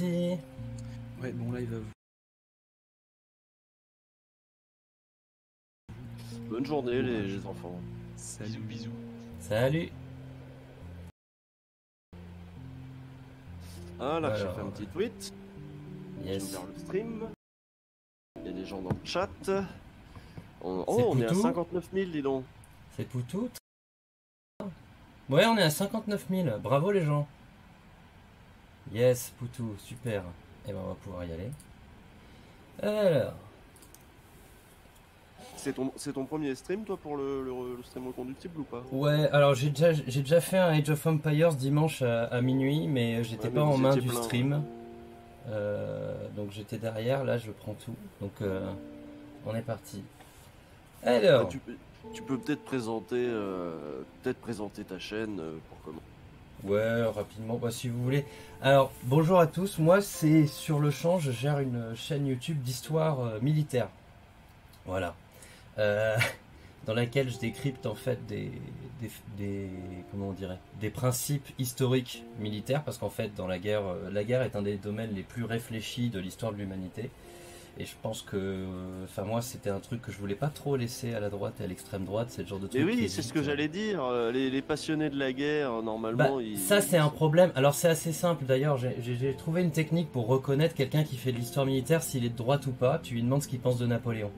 Ouais, bon live. Bonne journée les enfants. Salut, bisous. Salut. Ah là, j'ai Alors, fait un petit tweet. J'ai yes. ouvert le stream. Il y a des gens dans le chat. On est à Poutou 59 000, dis donc. C'est Poutou. Ouais, on est à 59 000. Bravo les gens. Yes, Poutou, super. Et ben on va pouvoir y aller. Alors, C'est ton premier stream, toi, pour le stream reconductible ou pas? ouais, alors j'ai déjà fait un Age of Empires dimanche à minuit, mais j'étais Ouais, mais pas en vous main étiez du plein, stream. Donc j'étais derrière, là je prends tout. Donc on est parti. Alors, Tu peux peut-être présenter, ta chaîne pour comment. ouais, rapidement, bah, si vous voulez. Alors, bonjour à tous. Moi, c'est Sur le Champ. Je gère une chaîne YouTube d'histoire militaire. Voilà. Euh, dans laquelle je décrypte en fait comment on dirait, des principes historiques militaires, parce qu'en fait, dans la guerre est un des domaines les plus réfléchis de l'histoire de l'humanité. Et je pense que, enfin moi, c'était un truc que je voulais pas trop laisser à la droite et à l'extrême droite. C'est le genre de truc. Mais oui, c'est ce que j'allais dire. Les passionnés de la guerre, normalement, ça c'est un problème. Alors c'est assez simple d'ailleurs. J'ai trouvé une technique pour reconnaître quelqu'un qui fait de l'histoire militaire, s'il est de droite ou pas. Tu lui demandes ce qu'il pense de Napoléon.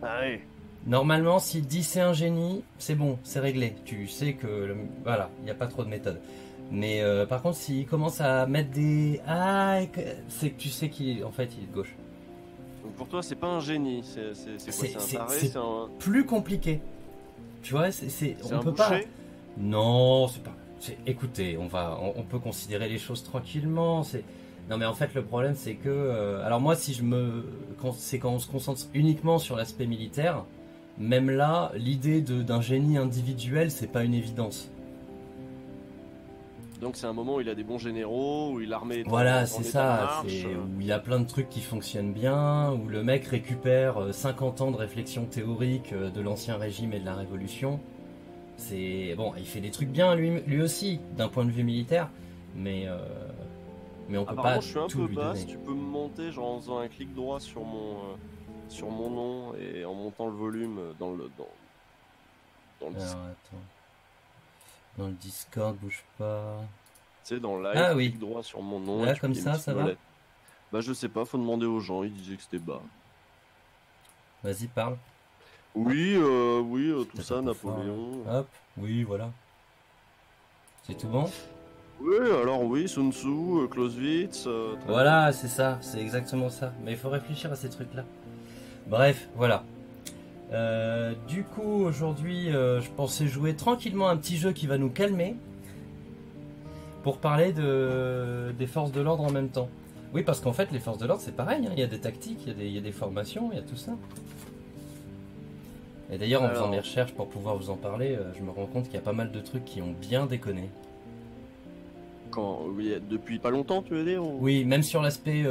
Ah oui. Normalement, s'il dit c'est un génie, c'est bon, c'est réglé. Tu sais que voilà, il n'y a pas trop de méthode. Mais par contre, s'il commence à mettre des c'est que tu sais qu'il est de gauche. Donc pour toi, c'est pas un génie, c'est quoi? C'est un taré, c'est un... plus compliqué. Tu vois, on on peut boucher pas. Non, c'est pas. Écoutez, on peut considérer les choses tranquillement. Non, mais en fait, le problème, c'est que, alors moi, quand on se concentre uniquement sur l'aspect militaire, même là, l'idée d'un génie individuel, c'est pas une évidence. Donc c'est un moment où il a des bons généraux, où l'armée est Voilà, en c'est état de ça, marche. où il y a plein de trucs qui fonctionnent bien, où le mec récupère 50 ans de réflexion théorique de l'ancien régime et de la révolution. C'est bon, il fait des trucs bien lui aussi, d'un point de vue militaire, mais on peut pas je suis un tout peu lui basse, donner. tu peux me monter genre en faisant un clic droit sur mon nom et en montant le volume dans le Alors attends, dans le Discord, bouge pas. Tu sais, dans live, Ah oui. clic droit sur mon nom. Là, et tu comme mets une ça, petite ça va. molette. Bah je sais pas, faut demander aux gens, ils disaient que c'était bas. Vas-y, parle. Oui, tout ça, Napoléon. Hop, oui, voilà. C'est tout bon? Oui, alors oui, Sun Tzu, Clausewitz. Voilà, c'est ça, c'est exactement ça. Mais il faut réfléchir à ces trucs-là. Bref, voilà. Du coup, aujourd'hui, je pensais jouer tranquillement un petit jeu qui va nous calmer pour parler des forces de l'ordre en même temps. Oui, parce qu'en fait, les forces de l'ordre, c'est pareil. Hein. Il y a des tactiques, il y a des formations, il y a tout ça. Et d'ailleurs, en faisant mes recherches pour pouvoir vous en parler, je me rends compte qu'il y a pas mal de trucs qui ont bien déconné. Oui, depuis pas longtemps, tu veux dire ou... Oui, même sur l'aspect...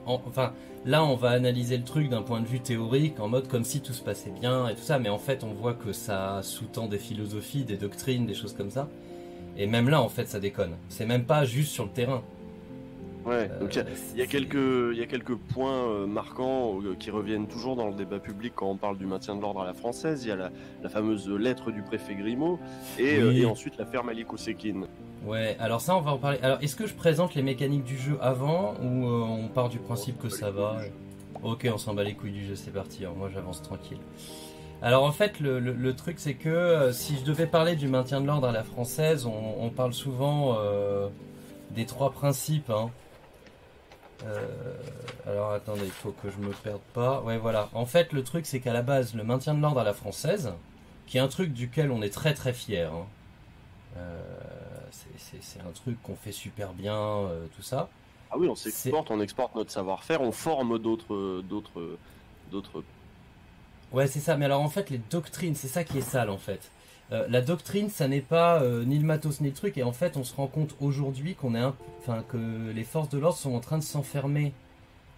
enfin, là, on va analyser le truc d'un point de vue théorique, en mode comme si tout se passait bien et tout ça, mais en fait, on voit que ça sous-tend des philosophies, des doctrines, des choses comme ça. Et même là, en fait, ça déconne. C'est même pas juste sur le terrain. Ouais, donc il y a quelques points marquants qui reviennent toujours dans le débat public quand on parle du maintien de l'ordre à la française. Il y a la fameuse lettre du préfet Grimaud et ensuite l'affaire Malik Oussekine. Ouais, alors ça on va en parler. Alors est-ce que je présente les mécaniques du jeu avant ou on part du principe que ça va? Ok, on s'en bat les couilles du jeu, c'est parti, alors moi j'avance tranquille. Alors en fait le truc c'est que si je devais parler du maintien de l'ordre à la française, on parle souvent des trois principes. Hein. Alors attendez, il faut que je me perde pas. Ouais voilà, en fait le truc c'est qu'à la base le maintien de l'ordre à la française, qui est un truc duquel on est très très fier. Hein. C'est un truc qu'on fait super bien, tout ça. Ah oui, on exporte notre savoir-faire, on forme d'autres. Ouais, c'est ça. Mais alors en fait, les doctrines, c'est ça qui est sale en fait. La doctrine, ça n'est pas ni le matos ni le truc. Et en fait, on se rend compte aujourd'hui que les forces de l'ordre sont en train de s'enfermer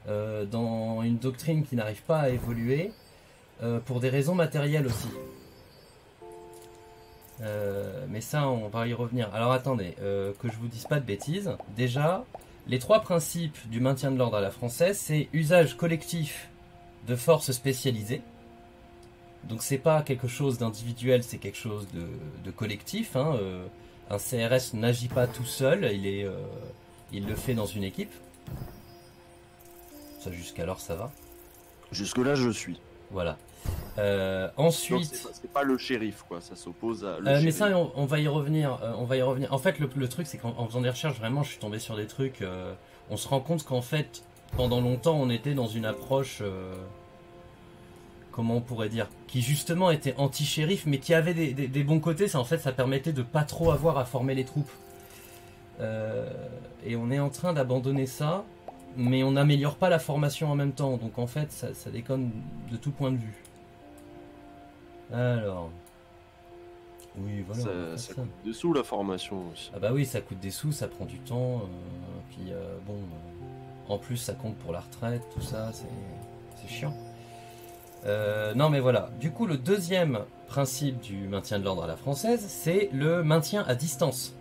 dans une doctrine qui n'arrive pas à évoluer pour des raisons matérielles aussi. Mais ça, on va y revenir. Alors attendez, que je vous dise pas de bêtises. Déjà, Les 3 principes du maintien de l'ordre à la française, c'est usage collectif de forces spécialisées. Donc c'est pas quelque chose d'individuel, c'est quelque chose de collectif. Hein. Un CRS n'agit pas tout seul, il le fait dans une équipe. Ça jusqu'alors ça va. Jusque-là, je suis. Voilà. Donc, Ensuite... c'est pas le shérif, quoi. Ça s'oppose à... mais ça, on va y revenir. On va y revenir. En fait, le truc, c'est qu'en faisant des recherches, vraiment, je suis tombé sur des trucs. On se rend compte qu'en fait, pendant longtemps, on était dans une approche... comment on pourrait dire, qui justement était anti-shérif, mais qui avait des bons côtés. Ça, en fait, ça permettait de pas trop avoir à former les troupes. Et on est en train d'abandonner ça, mais on n'améliore pas la formation en même temps. Donc en fait, ça déconne de tout point de vue. Alors, oui, voilà. Ça coûte des sous, la formation aussi. Ah bah oui, ça coûte des sous, ça prend du temps. Puis bon, en plus, ça compte pour la retraite, tout ça, c'est chiant. Non mais voilà, du coup le deuxième principe du maintien de l'ordre à la française, c'est le maintien à distance.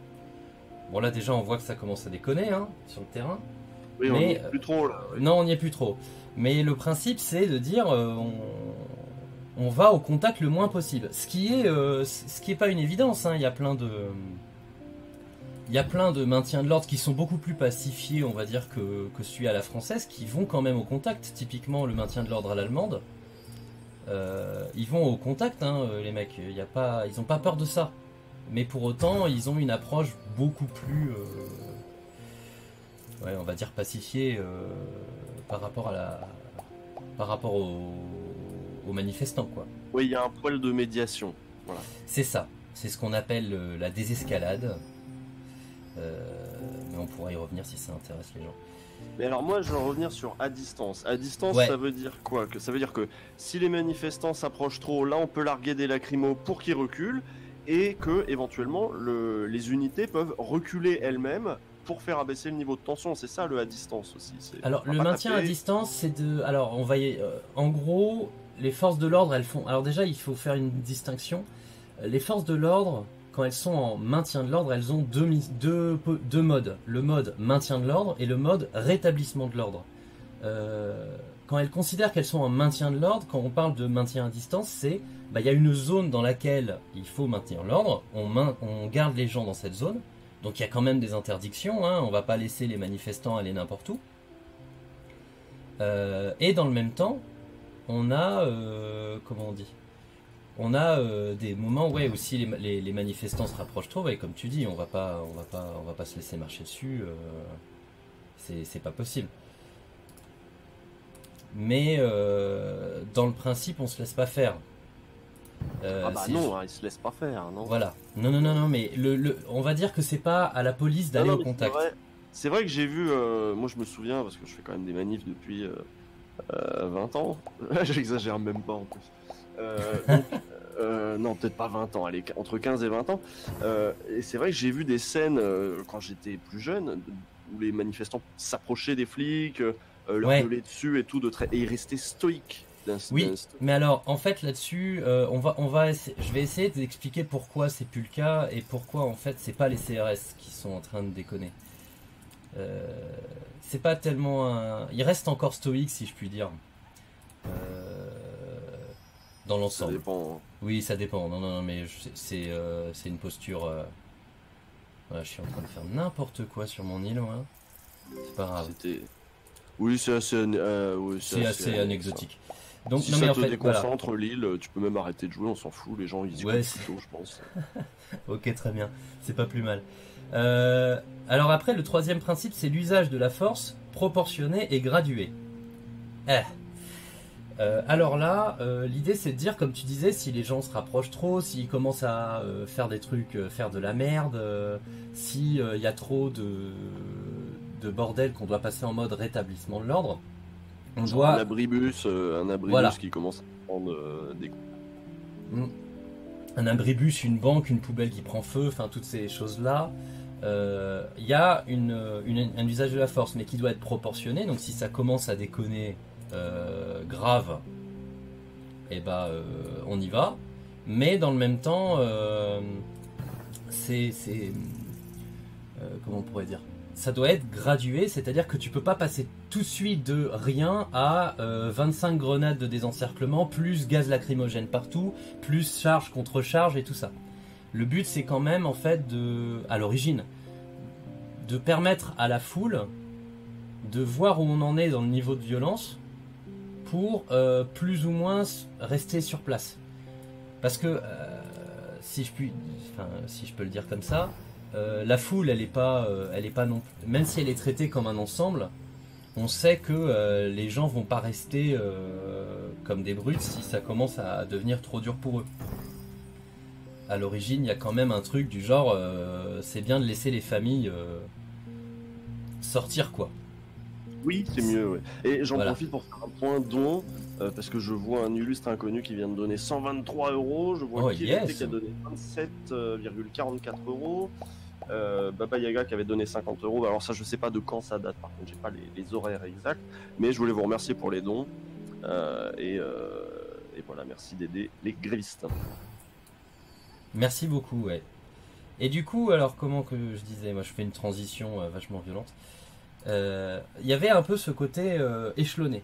Bon là déjà on voit que ça commence à déconner hein, sur le terrain. Oui, on n'y est plus trop là. Non, on n'y est plus trop. Mais le principe c'est de dire on va au contact le moins possible. Ce qui est pas une évidence, hein. Il y a plein de maintiens de l'ordre qui sont beaucoup plus pacifiés, on va dire, que celui à la française, qui vont quand même au contact. Typiquement le maintien de l'ordre à l'allemande. Ils vont au contact, hein, les mecs. Ils n'ont pas peur de ça. Mais pour autant, ils ont une approche beaucoup plus, ouais, on va dire pacifiée par rapport aux manifestants, quoi. Oui, il y a un poil de médiation. Voilà. C'est ça. C'est ce qu'on appelle la désescalade. Mais on pourra y revenir si ça intéresse les gens. Mais alors moi je veux revenir sur à distance. À distance, ouais. Ça veut dire quoi? Ça veut dire que si les manifestants s'approchent trop, là on peut larguer des lacrymos pour qu'ils reculent et que éventuellement les unités peuvent reculer elles-mêmes pour faire abaisser le niveau de tension. C'est ça le à distance aussi. Alors le maintien à distance, c'est de... Alors on va en gros, les forces de l'ordre, elles font... Alors déjà il faut faire une distinction. Les forces de l'ordre, quand elles sont en maintien de l'ordre, elles ont deux modes. Le mode maintien de l'ordre et le mode rétablissement de l'ordre. Quand elles considèrent qu'elles sont en maintien de l'ordre, quand on parle de maintien à distance, c'est il y a une zone dans laquelle il faut maintenir l'ordre, on garde les gens dans cette zone, donc il y a quand même des interdictions, hein, on va pas laisser les manifestants aller n'importe où. Et dans le même temps, on a, comment on dit ? On a des moments où aussi les manifestants se rapprochent trop, et comme tu dis, on va pas se laisser marcher dessus, c'est pas possible. Mais dans le principe, on se laisse pas faire. Non, ils se laissent pas faire, non. Voilà. Non, mais on va dire que c'est pas à la police d'aller au contact. C'est vrai que j'ai vu, moi je me souviens, parce que je fais quand même des manifs depuis 20 ans. J'exagère même pas en plus. Non, peut-être pas 20 ans, allez, entre 15 et 20 ans. Et c'est vrai que j'ai vu des scènes quand j'étais plus jeune où les manifestants s'approchaient des flics, leur gueulaient dessus et tout, et ils restaient stoïques. Oui, mais alors en fait là-dessus, je vais essayer d'expliquer pourquoi c'est plus le cas et pourquoi en fait c'est pas les CRS qui sont en train de déconner. C'est pas tellement ils restent encore stoïques si je puis dire. Dans l'ensemble. Ça dépend. Oui, ça dépend. Non, mais c'est une posture. Voilà, je suis en train de faire n'importe quoi sur mon île, moi. C'est pas grave. Oui, c'est assez anecdotique. Donc, si non, ça mais te déconcentre voilà. l'île, tu peux même arrêter de jouer, on s'en fout. Les gens ils y vont plutôt, je pense. Ok, très bien. C'est pas plus mal. Alors après, le troisième principe, c'est l'usage de la force proportionnée et graduée. Alors là, l'idée c'est de dire, comme tu disais, si les gens se rapprochent trop, s'ils commencent à faire des trucs, faire de la merde, s'il y a trop de bordel qu'on doit passer en mode rétablissement de l'ordre, on doit... Un abribus voilà. Qui commence à prendre des coups. Un abribus, une banque, une poubelle qui prend feu, enfin toutes ces choses-là. Il y a un usage de la force, mais qui doit être proportionné, donc si ça commence à déconner... grave, et on y va, mais dans le même temps, comment on pourrait dire, ça doit être gradué, c'est-à-dire que tu peux pas passer tout de suite de rien à 25 grenades de désencerclement, plus gaz lacrymogène partout, plus charge contre charge et tout ça. Le but c'est quand même en fait à l'origine, de permettre à la foule de voir où on en est dans le niveau de violence pour plus ou moins rester sur place. Parce que si je peux le dire comme ça, la foule, elle est pas non plus. Même si elle est traitée comme un ensemble, on sait que les gens vont pas rester comme des brutes si ça commence à devenir trop dur pour eux. À l'origine, il y a quand même un truc du genre, c'est bien de laisser les familles sortir, quoi. Oui, c'est mieux. Ouais. Et j'en Voilà. profite pour faire un point don, parce que je vois un illustre inconnu qui vient de donner 123 €. Je vois qui yes. qui a donné 27,44 €. Baba Yaga qui avait donné 50 €. Alors ça, je sais pas de quand ça date. Par contre, j'ai pas les horaires exacts. Mais je voulais vous remercier pour les dons. Et voilà, merci d'aider les grévistes. Merci beaucoup, ouais. Et du coup, alors comment que je disais, moi je fais une transition vachement violente. Il y avait un peu ce côté échelonné.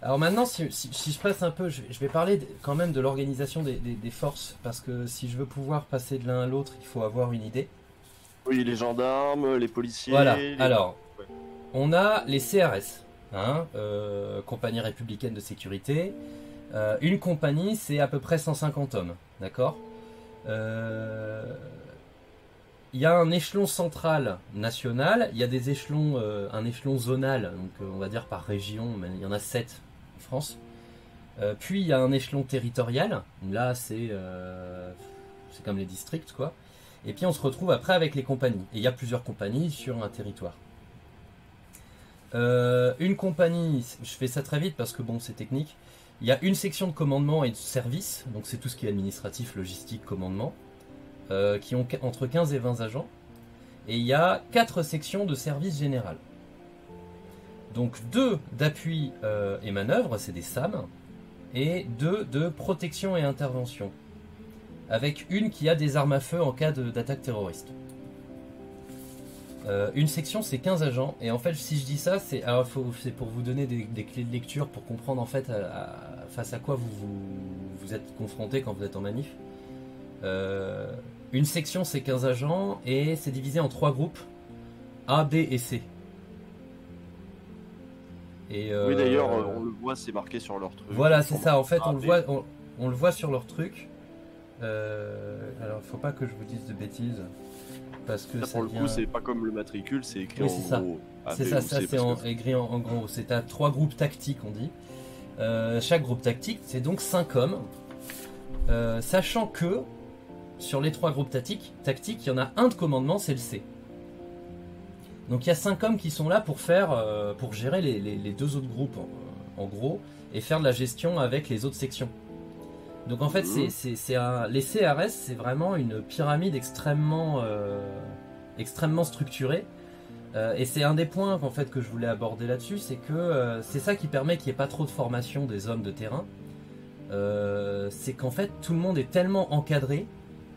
Alors maintenant, si je passe un peu, je vais parler quand même de l'organisation des forces, parce que si je veux pouvoir passer de l'un à l'autre, il faut avoir une idée. Oui, les gendarmes, les policiers... Voilà, les... alors, Ouais. on a les CRS, hein, Compagnie Républicaine de Sécurité. Une compagnie, c'est à peu près 150 hommes, d'accord ? Il y a un échelon central national, il y a des échelons, un échelon zonal, donc on va dire par région, mais il y en a 7 en France. Puis il y a un échelon territorial, là c'est comme les districts quoi. Et puis on se retrouve après avec les compagnies. Et il y a plusieurs compagnies sur un territoire. Une compagnie, je fais ça très vite parce que bon c'est technique. Il y a une section de commandement et de service, donc c'est tout ce qui est administratif, logistique, commandement. Qui ont entre 15 et 20 agents. Et il y a 4 sections de service général. Donc 2 d'appui et manœuvre, c'est des SAM, et 2 de protection et intervention. Avec une qui a des armes à feu en cas d'attaque terroriste. Une section c'est 15 agents, et en fait si je dis ça, c'est pour vous donner des clés de lecture pour comprendre en fait face à quoi vous êtes confronté quand vous êtes en manif. Une section c'est 15 agents et c'est divisé en 3 groupes A, B et C. Et Oui d'ailleurs on le voit, c'est marqué sur leur truc. Voilà c'est ça, en fait on le voit sur leur truc. Alors il faut pas que je vous dise de bêtises parce que ça, pour le coup c'est pas comme le matricule, c'est écrit oui, en gros. C'est ça, c'est écrit en gros. C'est à 3 groupes tactiques on dit. Chaque groupe tactique c'est donc 5 hommes. Sachant que sur les 3 groupes tactiques, il y en a un de commandement, c'est le C. Donc il y a 5 hommes qui sont là pour gérer les 2 autres groupes en gros et faire de la gestion avec les autres sections. Donc en fait les CRS c'est vraiment une pyramide extrêmement structurée. Et c'est un des points en fait que je voulais aborder là-dessus, c'est que c'est ça qui permet qu'il n'y ait pas trop de formation des hommes de terrain. C'est qu'en fait tout le monde est tellement encadré,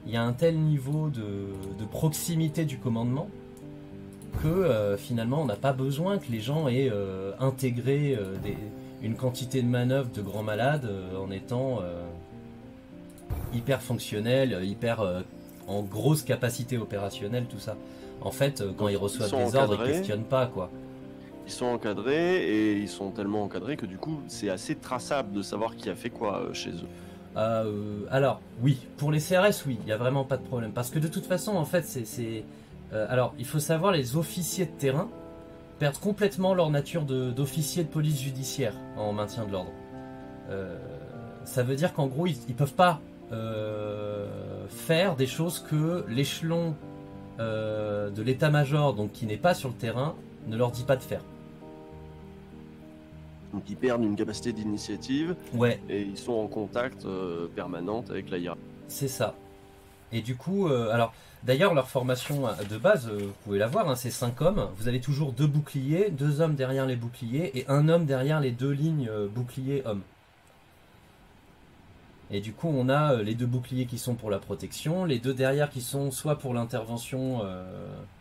il y a un tel niveau de proximité du commandement que finalement on n'a pas besoin que les gens aient intégré une quantité de manœuvres de grands malades en étant hyper fonctionnels, hyper en grosse capacité opérationnelle, tout ça. En fait, quand ils reçoivent des ordres, ils ne questionnent pas quoi. Ils sont encadrés et ils sont tellement encadrés que du coup c'est assez traçable de savoir qui a fait quoi chez eux. Alors oui, pour les CRS oui, il n'y a vraiment pas de problème parce que de toute façon en fait alors il faut savoir, les officiers de terrain perdent complètement leur nature d'officiers de police judiciaire en maintien de l'ordre. Ça veut dire qu'en gros ils peuvent pas faire des choses que l'échelon de l'état-major, donc qui n'est pas sur le terrain, ne leur dit pas de faire. Donc ils perdent une capacité d'initiative, ouais. Et ils sont en contact permanent avec la hiérarchie. C'est ça. Et du coup, alors d'ailleurs leur formation de base, vous pouvez la voir, hein, c'est 5 hommes. Vous avez toujours 2 boucliers, 2 hommes derrière les boucliers et un homme derrière les 2 lignes bouclier-homme. Et du coup, on a les 2 boucliers qui sont pour la protection, les 2 derrière qui sont soit pour l'intervention,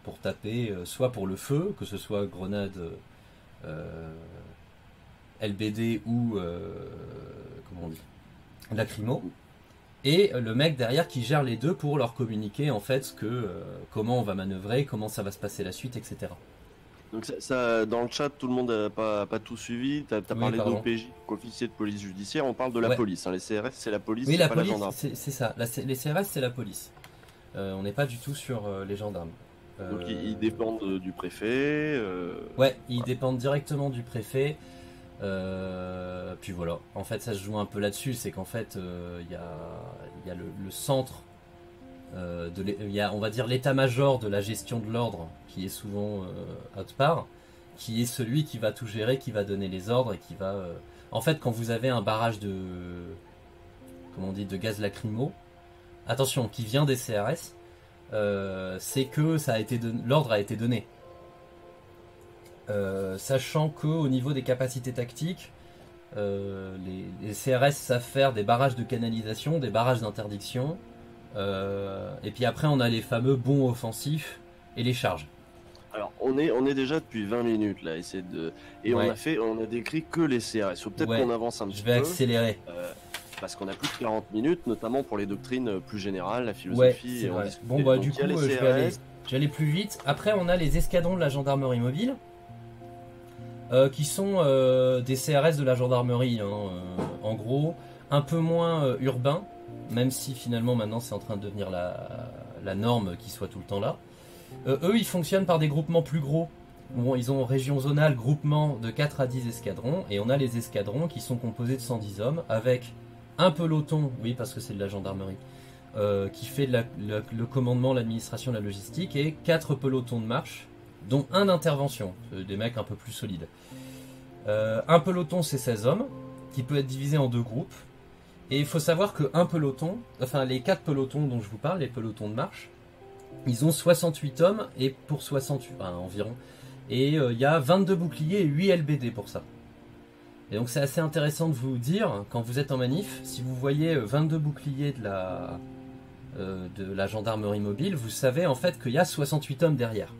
pour taper, soit pour le feu, que ce soit grenade LBD ou comment on dit, lacrymo. Et le mec derrière qui gère les 2 pour leur communiquer en fait comment on va manœuvrer, comment ça va se passer la suite, etc. Donc ça, dans le chat, tout le monde n'a pas tout suivi. T'as parlé pardon. d'OPJ, officier de police judiciaire. On parle de la police. Hein. Les CRS, c'est la police. Oui, c'est la pas police, la gendarme. c'est ça. Les CRS, c'est la police. On n'est pas du tout sur les gendarmes. Donc ils dépendent du préfet. Ouais, ils dépendent directement du préfet. Puis voilà. En fait, ça se joue un peu là-dessus. C'est qu'en fait, il y a le centre. Il y a, on va dire, l'état-major de la gestion de l'ordre qui est souvent autre part, qui est celui qui va tout gérer, qui va donner les ordres et qui va. En fait, quand vous avez un barrage de, comment on dit, de gaz lacrymo, attention, qui vient des CRS, c'est que l'ordre a été donné. Sachant que au niveau des capacités tactiques, les CRS savent faire des barrages de canalisation, des barrages d'interdiction. Et puis après on a les fameux bons offensifs et les charges. Alors on est déjà depuis 20 minutes là, et Ouais. on a décrit que les CRS. Faut peut-être Ouais. qu'on avance un petit Je peu. vais accélérer. Parce qu'on a plus de 40 minutes, notamment pour les doctrines plus générales, la philosophie. Ouais, c'est et on vrai. discute. Bon bah Donc, du il coup y a les je vais aller plus vite. Après on a les escadrons de la gendarmerie mobile. Qui sont des CRS de la gendarmerie, hein, en gros, un peu moins urbains, même si finalement maintenant c'est en train de devenir la norme qu'ils soient tout le temps là. Eux, ils fonctionnent par des groupements plus gros. Bon, ils ont région zonale, groupement de 4 à 10 escadrons, et on a les escadrons qui sont composés de 110 hommes, avec un peloton, oui parce que c'est de la gendarmerie, qui fait le commandement, l'administration, la logistique, et 4 pelotons de marche, dont un d'intervention, des mecs un peu plus solides. Un peloton c'est 16 hommes, qui peut être divisé en 2 groupes, et il faut savoir qu'un peloton, enfin les 4 pelotons dont je vous parle, les pelotons de marche, ils ont 68 hommes, et pour 68, enfin, environ, et il y a 22 boucliers et 8 LBD pour ça. Et donc c'est assez intéressant de vous dire, quand vous êtes en manif, si vous voyez 22 boucliers de la gendarmerie mobile, vous savez en fait qu'il y a 68 hommes derrière.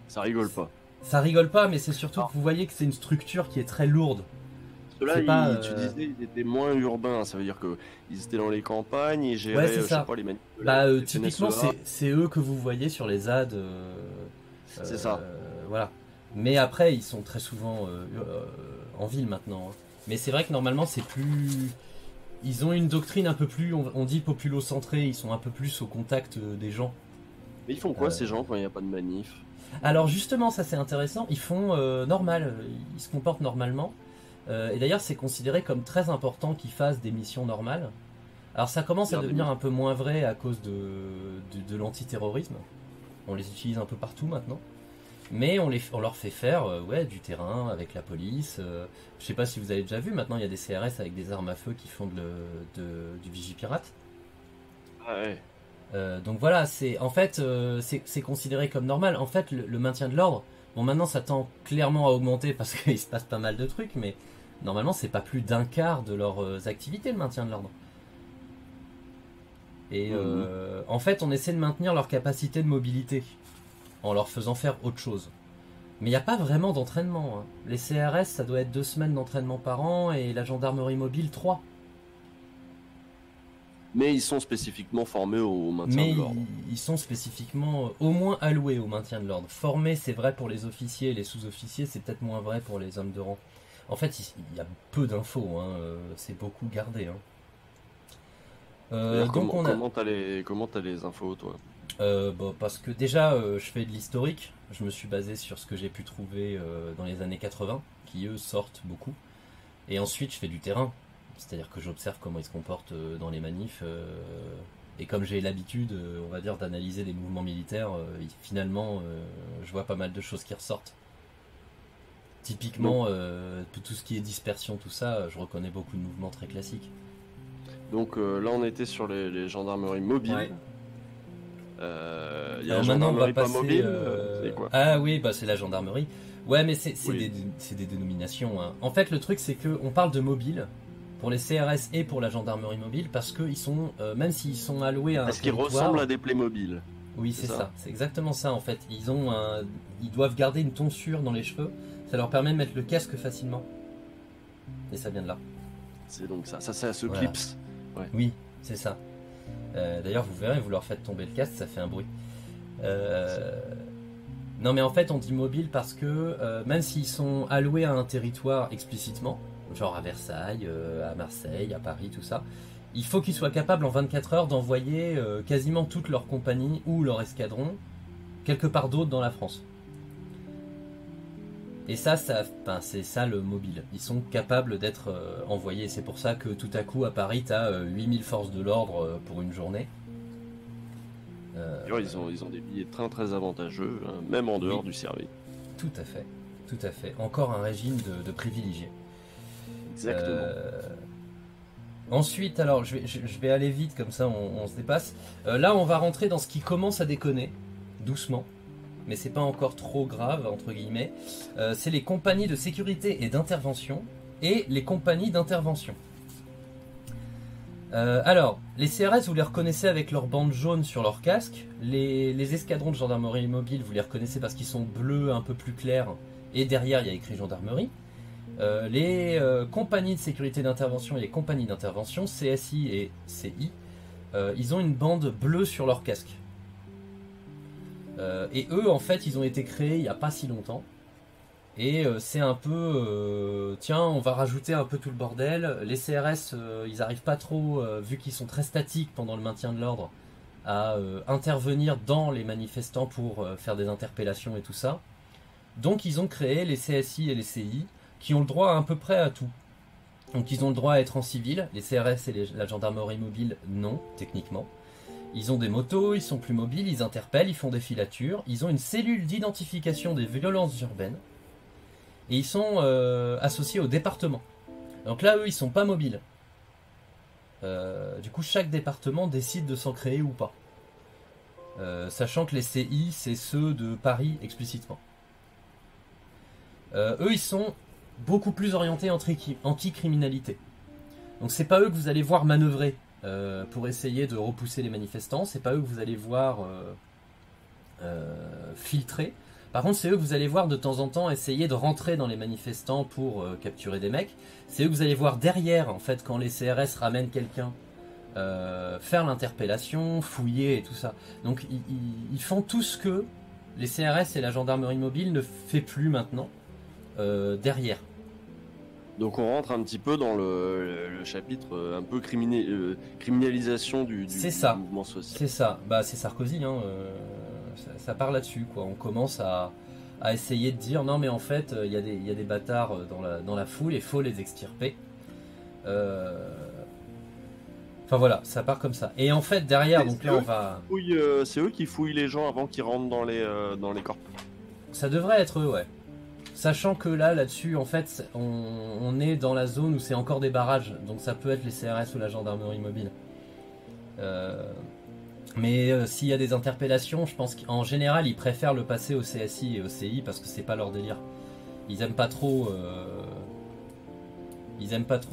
Ça rigole pas. Ça rigole pas, mais c'est surtout que vous voyez que c'est une structure qui est très lourde. Ceux-là, tu disais, ils étaient moins urbains. Ça veut dire qu'ils étaient dans les campagnes, ils géraient, Ouais, c'est je ça. sais pas, les manifs. Typiquement, c'est eux que vous voyez sur les ZAD. C'est ça. Voilà. Mais après, ils sont très souvent en ville maintenant. Hein. Mais c'est vrai que normalement, c'est plus. Ils ont une doctrine un peu plus, on dit populo-centrée. Ils sont un peu plus au contact des gens. Mais ils font quoi ces gens quand il n'y a pas de manif? Alors justement, ça c'est intéressant. Ils font normal. Ils se comportent normalement. Et d'ailleurs, c'est considéré comme très important qu'ils fassent des missions normales. Alors ça commence à devenir un peu moins vrai à cause de l'antiterrorisme. On les utilise un peu partout maintenant. Mais on leur fait faire du terrain avec la police. Je sais pas si vous avez déjà vu, maintenant il y a des CRS avec des armes à feu qui font du Vigipirate. Ah ouais. Donc voilà, c'est considéré comme normal. En fait, le maintien de l'ordre, bon maintenant ça tend clairement à augmenter parce qu'il se passe pas mal de trucs, mais normalement c'est pas plus d'un quart de leurs activités le maintien de l'ordre. Et en fait, on essaie de maintenir leur capacité de mobilité en leur faisant faire autre chose. Mais il n'y a pas vraiment d'entraînement. Hein. Les CRS, ça doit être 2 semaines d'entraînement par an et la gendarmerie mobile, 3. Mais ils sont spécifiquement formés au maintien de l'ordre. Ils sont spécifiquement au moins alloués au maintien de l'ordre. Formés, c'est vrai pour les officiers et les sous-officiers, c'est peut-être moins vrai pour les hommes de rang. En fait, il y a peu d'infos, hein. C'est beaucoup gardé. Hein. Comment t'as les infos, toi? Parce que déjà, je fais de l'historique. Je me suis basé sur ce que j'ai pu trouver dans les années 80, qui eux sortent beaucoup. Et ensuite, je fais du terrain. C'est-à-dire que j'observe comment ils se comportent dans les manifs. Et comme j'ai l'habitude, on va dire, d'analyser des mouvements militaires, finalement, je vois pas mal de choses qui ressortent. Typiquement, tout ce qui est dispersion, tout ça, je reconnais beaucoup de mouvements très classiques. Donc là, on était sur les gendarmeries mobiles. Ouais. Il y a la gendarmerie pas mobile. C'est quoi? Ah oui, bah c'est la gendarmerie. Ouais, mais c'est Oui. des dénominations. Hein. En fait, le truc, c'est que on parle de mobile pour les CRS et pour la gendarmerie mobile, parce que ils sont, même s'ils sont alloués à un Est-ce qu'ils territoire... ressemblent à des Playmobil? Oui, c'est ça. C'est exactement ça en fait. Ils doivent garder une tonsure dans les cheveux. Ça leur permet de mettre le casque facilement. Et ça vient de là. C'est donc ça se Voilà. clipse. Ouais. Oui, c'est ça. D'ailleurs, vous verrez, vous leur faites tomber le casque, ça fait un bruit. Non, mais en fait, on dit mobile parce que même s'ils sont alloués à un territoire explicitement, genre à Versailles, à Marseille, à Paris, tout ça, il faut qu'ils soient capables en 24 heures d'envoyer quasiment toute leur compagnie ou leur escadron quelque part d'autre dans la France. Et ça c'est ça le mobile. Ils sont capables d'être envoyés. C'est pour ça que tout à coup à Paris, tu as 8000 forces de l'ordre pour une journée. D'ailleurs, ils ont des billets de train très avantageux, hein, même en dehors du service. Tout à fait. Tout à fait. Encore un régime de privilégiés. Exactement. Ensuite, alors je vais aller vite comme ça on se dépasse. Là on va rentrer dans ce qui commence à déconner, doucement. Mais c'est pas encore trop grave, entre guillemets. C'est les compagnies de sécurité et d'intervention et les compagnies d'intervention. Alors, les CRS, vous les reconnaissez avec leur bande jaune sur leur casque. Les escadrons de gendarmerie mobile, vous les reconnaissez parce qu'ils sont bleus un peu plus clairs. Et derrière, il y a écrit gendarmerie. Les compagnies de sécurité d'intervention et les compagnies d'intervention, CSI et CI, ils ont une bande bleue sur leur casque. Et eux, en fait, ils ont été créés il n'y a pas si longtemps. Et c'est un peu... tiens, on va rajouter un peu tout le bordel. Les CRS, ils n'arrivent pas trop, vu qu'ils sont très statiques pendant le maintien de l'ordre, à intervenir dans les manifestants pour faire des interpellations et tout ça. Donc ils ont créé les CSI et les CI, qui ont le droit à peu près à tout. Donc ils ont le droit à être en civil. Les CRS et la gendarmerie mobile, non, techniquement. Ils ont des motos, ils sont plus mobiles, ils interpellent, ils font des filatures. Ils ont une cellule d'identification des violences urbaines. Et ils sont associés au département. Donc là, eux, ils sont pas mobiles. Du coup, chaque département décide de s'en créer ou pas. Sachant que les CI, c'est ceux de Paris explicitement. Eux, ils sont beaucoup plus orientés anti-criminalité. Donc c'est pas eux que vous allez voir manœuvrer pour essayer de repousser les manifestants. C'est pas eux que vous allez voir filtrer. Par contre, c'est eux que vous allez voir de temps en temps essayer de rentrer dans les manifestants pour capturer des mecs. C'est eux que vous allez voir derrière, en fait, quand les CRS ramènent quelqu'un, faire l'interpellation, fouiller et tout ça. Donc, ils font tout ce que les CRS et la gendarmerie mobile ne fait plus maintenant derrière. Donc, on rentre un petit peu dans le chapitre un peu criminalisation du mouvement social. C'est ça. Bah, c'est Sarkozy, hein. Ça part là-dessus, quoi. On commence à essayer de dire non mais en fait il y a des bâtards dans la foule et il faut les extirper. Enfin voilà, ça part comme ça. Et en fait derrière, donc là on va... C'est eux qui fouillent les gens avant qu'ils rentrent dans les corps. Ça devrait être eux, ouais. Sachant que là-dessus, en fait, on est dans la zone où c'est encore des barrages. Donc ça peut être les CRS ou la gendarmerie mobile. Mais s'il y a des interpellations, je pense qu'en général, ils préfèrent le passer au CSI et au CI parce que c'est pas leur délire. Ils aiment pas trop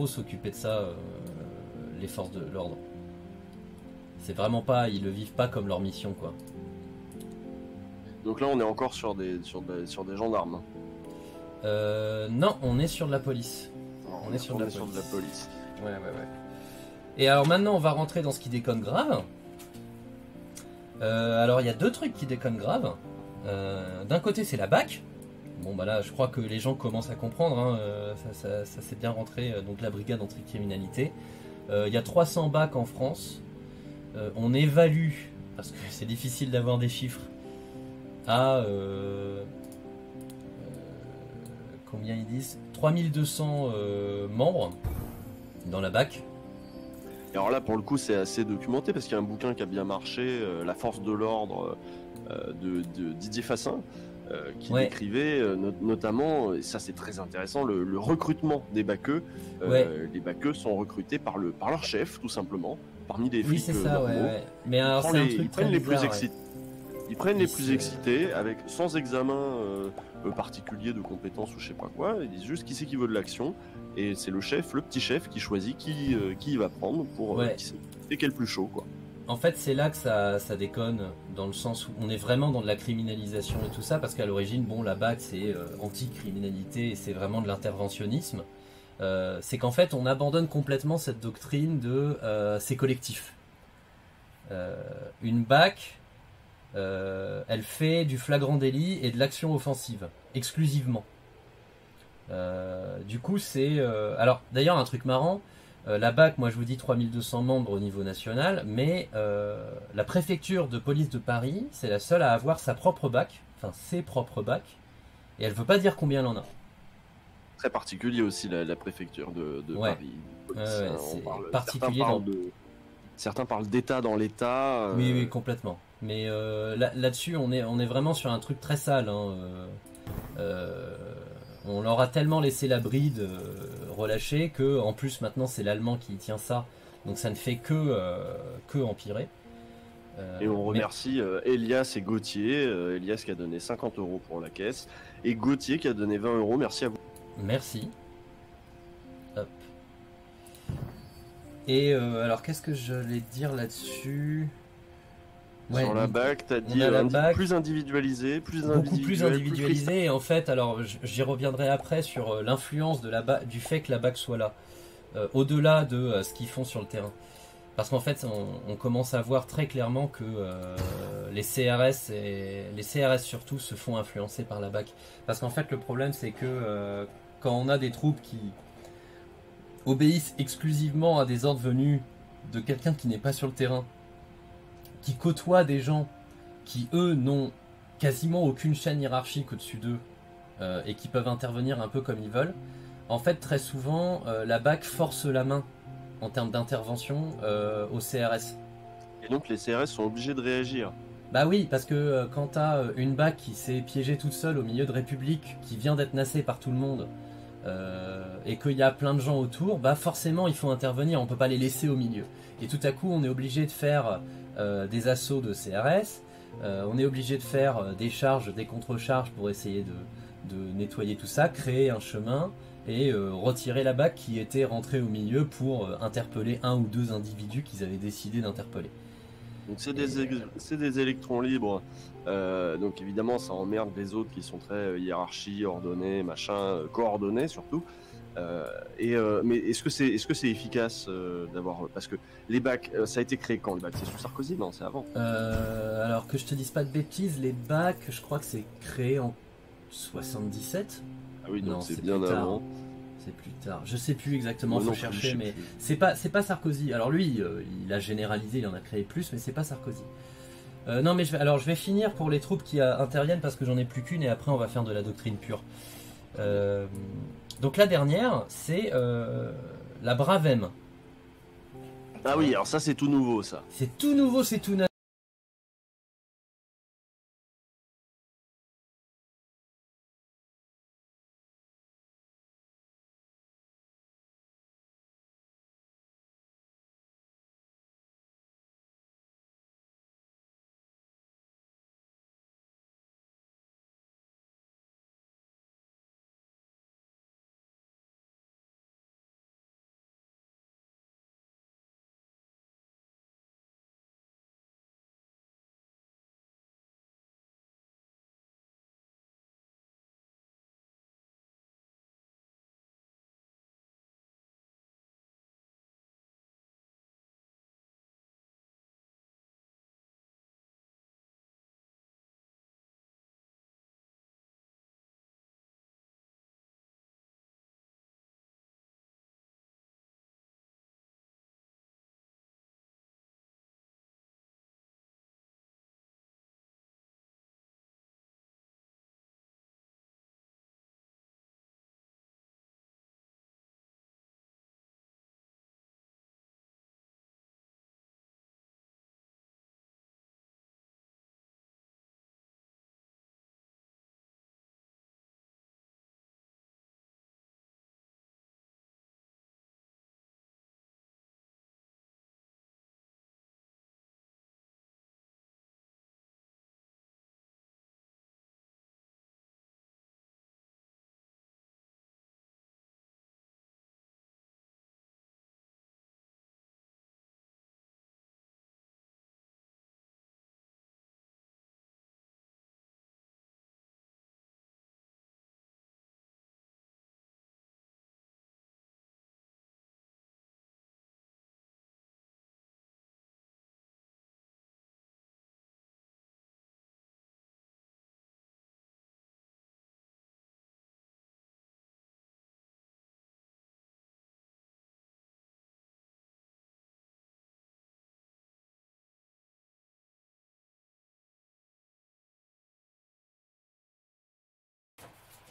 s'occuper de ça, les forces de l'ordre. C'est vraiment pas, ils le vivent pas comme leur mission, quoi. Donc là, on est encore sur des gendarmes. Non, on est sur de la police. On est sur de la police. Ouais. Et alors maintenant, on va rentrer dans ce qui déconne grave. Alors il y a deux trucs qui déconnent grave. D'un côté c'est la BAC. Bon bah là je crois que les gens commencent à comprendre, hein. Ça s'est bien rentré, donc la brigade anti-criminalité. Il y a 300 BAC en France. On évalue, parce que c'est difficile d'avoir des chiffres, à combien ils disent, 3200 membres dans la BAC. Et alors là, pour le coup, c'est assez documenté parce qu'il y a un bouquin qui a bien marché, La force de l'ordre de Didier Fassin, qui décrivait notamment, et ça c'est très intéressant, le recrutement des baqueux. Les baqueux sont recrutés par leur chef, tout simplement, parmi les flics. Oui, c'est ça, ouais. Mais alors, ils prennent les plus excités. Ils prennent les plus excités, sans examen particulier de compétences ou je sais pas quoi. Ils disent juste qui c'est qui veut de l'action. et c'est le petit chef qui choisit qui il va prendre pour Ouais. qui est le plus chaud, quoi. En fait, c'est là que ça déconne, dans le sens où on est vraiment dans de la criminalisation et tout ça, parce qu'à l'origine, bon, la BAC, c'est anti-criminalité et c'est vraiment de l'interventionnisme. C'est qu'en fait, on abandonne complètement cette doctrine de c'est collectif. Une BAC, elle fait du flagrant délit et de l'action offensive, exclusivement. Du coup, c'est... alors, d'ailleurs, un truc marrant, la BAC, moi je vous dis 3200 membres au niveau national, mais la préfecture de police de Paris, c'est la seule à avoir sa propre BAC, enfin ses propres BAC, et elle veut pas dire combien elle en a. Très particulier aussi la préfecture de Ouais. Paris. C'est particulier certains parlent d'État dans l'État. Oui, oui, complètement. Mais là-dessus, on est vraiment sur un truc très sale. Hein. On leur a tellement laissé la bride relâchée que, en plus, maintenant, c'est l'Allemand qui tient ça. Donc ça ne fait que empirer. Et on remercie Elias et Gauthier. Elias qui a donné 50 € pour la caisse. Et Gauthier qui a donné 20 €. Merci à vous. Merci. Hop. Et alors, qu'est-ce que j'allais dire là-dessus? Ouais, sur la BAC, t'as dit BAC, plus individualisé, beaucoup plus individualisé. Et en fait, alors j'y reviendrai après sur l'influence de du fait que la BAC soit là, au-delà de ce qu'ils font sur le terrain. Parce qu'en fait, on commence à voir très clairement que les CRS et les CRS surtout se font influencer par la BAC. Parce qu'en fait, le problème, c'est que quand on a des troupes qui obéissent exclusivement à des ordres venus de quelqu'un qui n'est pas sur le terrain, qui côtoient des gens qui, eux, n'ont quasiment aucune chaîne hiérarchique au-dessus d'eux et qui peuvent intervenir un peu comme ils veulent, en fait, très souvent, la BAC force la main en termes d'intervention au CRS. Et donc, les CRS sont obligés de réagir. Bah oui, parce que quand t'as une BAC qui s'est piégée toute seule au milieu de République, qui vient d'être nassée par tout le monde, et qu'il y a plein de gens autour, bah forcément, il faut intervenir, on peut pas les laisser au milieu. Et tout à coup, on est obligé de faire des assauts de CRS, on est obligé de faire des charges, des contre-charges pour essayer de nettoyer tout ça, créer un chemin et retirer la BAC qui était rentrée au milieu pour interpeller un ou deux individus qu'ils avaient décidé d'interpeller. Donc c'est des électrons libres, donc évidemment ça emmerde les autres qui sont très hiérarchie, ordonnés, machin, coordonnés surtout. Mais est-ce que c'est efficace d'avoir, parce que les BAC, ça a été créé quand les BAC? C'est sous Sarkozy? Non, c'est avant. Alors que je te dise pas de bêtises, les BAC, je crois que c'est créé en 77. Ah oui, donc non, c'est bien avant. C'est plus tard. Je sais plus exactement, faut chercher, mais plus. c'est pas Sarkozy. Alors lui, il a généralisé, il en a créé plus, mais c'est pas Sarkozy. Non, mais je vais finir pour les troupes qui interviennent parce que j'en ai plus qu'une et après on va faire de la doctrine pure. Donc la dernière, c'est la Bravem. Ah oui, alors ça c'est tout nouveau ça. C'est tout nouveau, c'est tout neuf.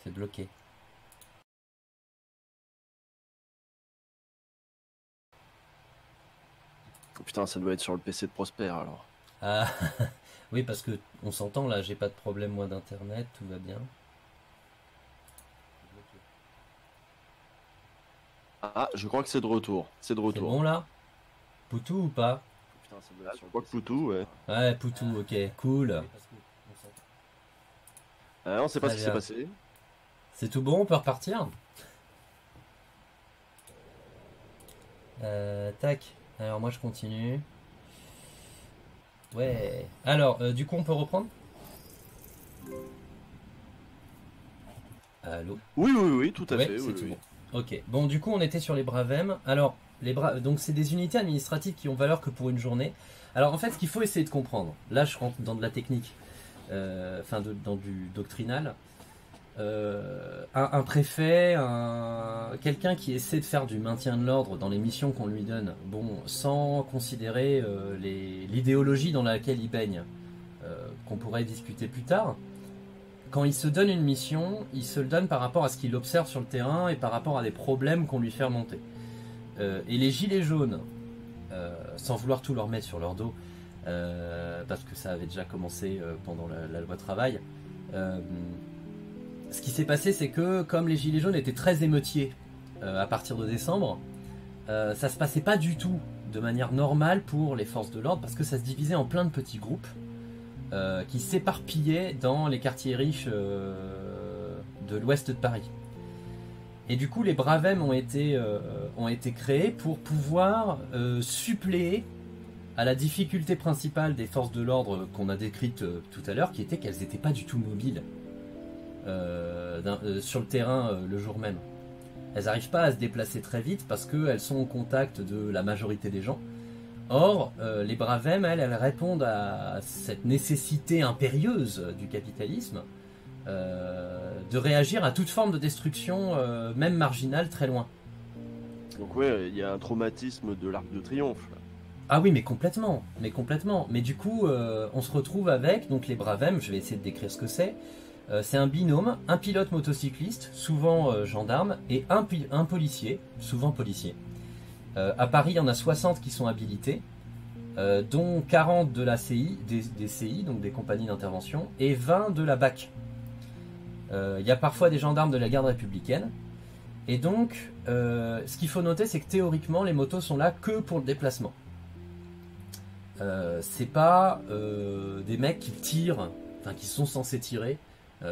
c'est bloqué. Oh, putain, ça doit être sur le PC de Prosper alors. Ah, oui, parce que on s'entend là, j'ai pas de problème moi d'internet, tout va bien. Ah, je crois que c'est de retour. C'est de C'est retour. bon là? Poutou ou pas? Putain, ça doit être sur le PC. Poutou, ouais. Ouais, Poutou, ok, cool. Ah, on sait pas Très ce qui s'est bien. passé. C'est tout bon, on peut repartir? Tac. Alors moi je continue. Ouais. Alors, du coup on peut reprendre? Allô? Oui, oui, oui, tout à Ouais, fait. c'est Oui, tout oui. bon. Ok. Bon, du coup on était sur les Bravem. Alors, donc c'est des unités administratives qui ont valeur que pour une journée. Alors en fait, ce qu'il faut essayer de comprendre, là je rentre dans de la technique, enfin dans du doctrinal. Un préfet, quelqu'un qui essaie de faire du maintien de l'ordre dans les missions qu'on lui donne, bon, sans considérer l'idéologie dans laquelle il baigne, qu'on pourrait discuter plus tard. Quand il se donne une mission, il se le donne par rapport à ce qu'il observe sur le terrain et par rapport à des problèmes qu'on lui fait remonter. Et les gilets jaunes, sans vouloir tout leur mettre sur leur dos, parce que ça avait déjà commencé pendant la loi travail, ce qui s'est passé, c'est que comme les gilets jaunes étaient très émeutiers à partir de décembre, ça se passait pas du tout de manière normale pour les forces de l'ordre parce que ça se divisait en plein de petits groupes qui s'éparpillaient dans les quartiers riches de l'ouest de Paris. Et du coup, les Bravem ont été créés pour pouvoir suppléer à la difficulté principale des forces de l'ordre qu'on a décrite tout à l'heure, qui était qu'elles n'étaient pas du tout mobiles. Sur le terrain le jour même. Elles n'arrivent pas à se déplacer très vite parce qu'elles sont au contact de la majorité des gens. Or, les Bravem, elles répondent à cette nécessité impérieuse du capitalisme de réagir à toute forme de destruction, même marginale, très loin. Donc ouais, il y a un traumatisme de l'Arc de Triomphe. Là. Ah oui, mais complètement, mais complètement. Mais du coup, on se retrouve avec donc les Bravem. Je vais essayer de décrire ce que c'est. C'est un binôme, un pilote motocycliste, souvent gendarme, et un policier, souvent policier. À Paris, il y en a 60 qui sont habilités, dont 40 de la CI, des CI, donc des compagnies d'intervention, et 20 de la BAC. Il y a parfois des gendarmes de la garde républicaine. Et donc, ce qu'il faut noter, c'est que théoriquement, les motos sont là que pour le déplacement. C'est pas des mecs qui tirent, enfin qui sont censés tirer.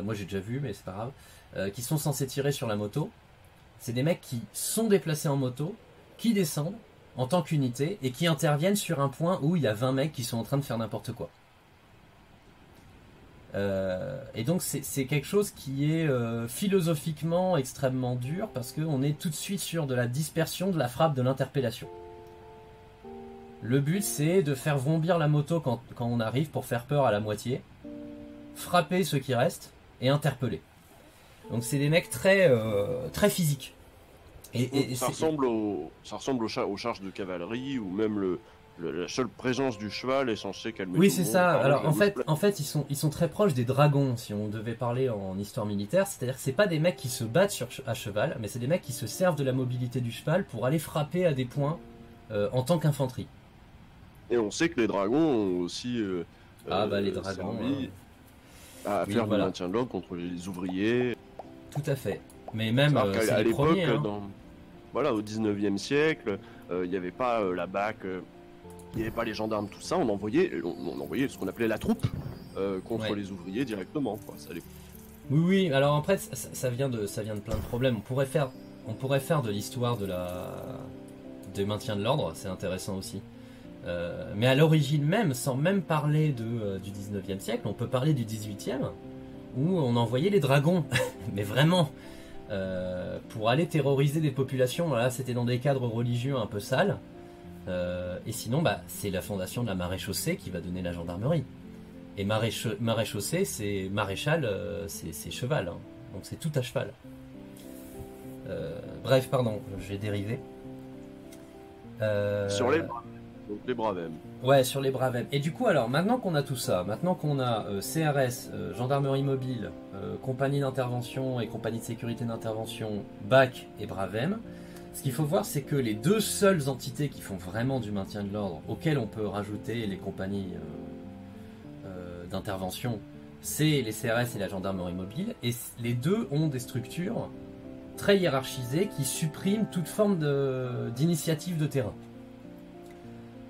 Moi j'ai déjà vu, mais c'est pas grave. Qui sont censés tirer sur la moto. C'est des mecs qui sont déplacés en moto, qui descendent en tant qu'unité et qui interviennent sur un point où il y a 20 mecs qui sont en train de faire n'importe quoi. Et donc c'est quelque chose qui est philosophiquement extrêmement dur parce qu'on est tout de suite sur de la dispersion, de la frappe, de l'interpellation. Le but c'est de faire vombir la moto quand on arrive pour faire peur à la moitié, frapper ceux qui restent et interpeller. Donc c'est des mecs très physiques. Ça ressemble aux charges de cavalerie ou même la seule présence du cheval est censée calmer. Oui, tout le c'est monde. ça. Pardon, Alors en fait ils sont très proches des dragons si on devait parler en histoire militaire. C'est-à-dire que c'est pas des mecs qui se battent à cheval, mais c'est des mecs qui se servent de la mobilité du cheval pour aller frapper à des points en tant qu'infanterie. Et on sait que les dragons ont aussi les dragons servi à oui, faire voilà. du maintien de l'ordre contre les ouvriers. Tout à fait. Mais même c'est à les l'époque, premiers. Hein. Voilà, au 19e siècle, il n'y avait pas la BAC, il n'y avait pas les gendarmes, tout ça. On envoyait ce qu'on appelait la troupe contre les ouvriers directement. Quoi. Ça Oui. Alors après, ça vient de plein de problèmes. On pourrait faire de l'histoire de maintien de l'ordre. C'est intéressant aussi. Mais à l'origine même, sans même parler du 19e siècle, on peut parler du 18e, où on envoyait les dragons, mais vraiment, pour aller terroriser des populations. Là, c'était dans des cadres religieux un peu sales. Et sinon, c'est la fondation de la maréchaussée qui va donner la gendarmerie. Et maréchaussée, c'est maréchal, c'est cheval. Hein. Donc c'est tout à cheval. Bref, pardon, j'ai dérivé. Donc les Bravem. Ouais, sur les Bravem. Et du coup, alors, maintenant qu'on a tout ça, maintenant qu'on a CRS, gendarmerie mobile, compagnie d'intervention et compagnie de sécurité d'intervention, BAC et Bravem, ce qu'il faut voir, c'est que les deux seules entités qui font vraiment du maintien de l'ordre, auxquelles on peut rajouter les compagnies d'intervention, c'est les CRS et la gendarmerie mobile, et les deux ont des structures très hiérarchisées qui suppriment toute forme d'initiative de terrain.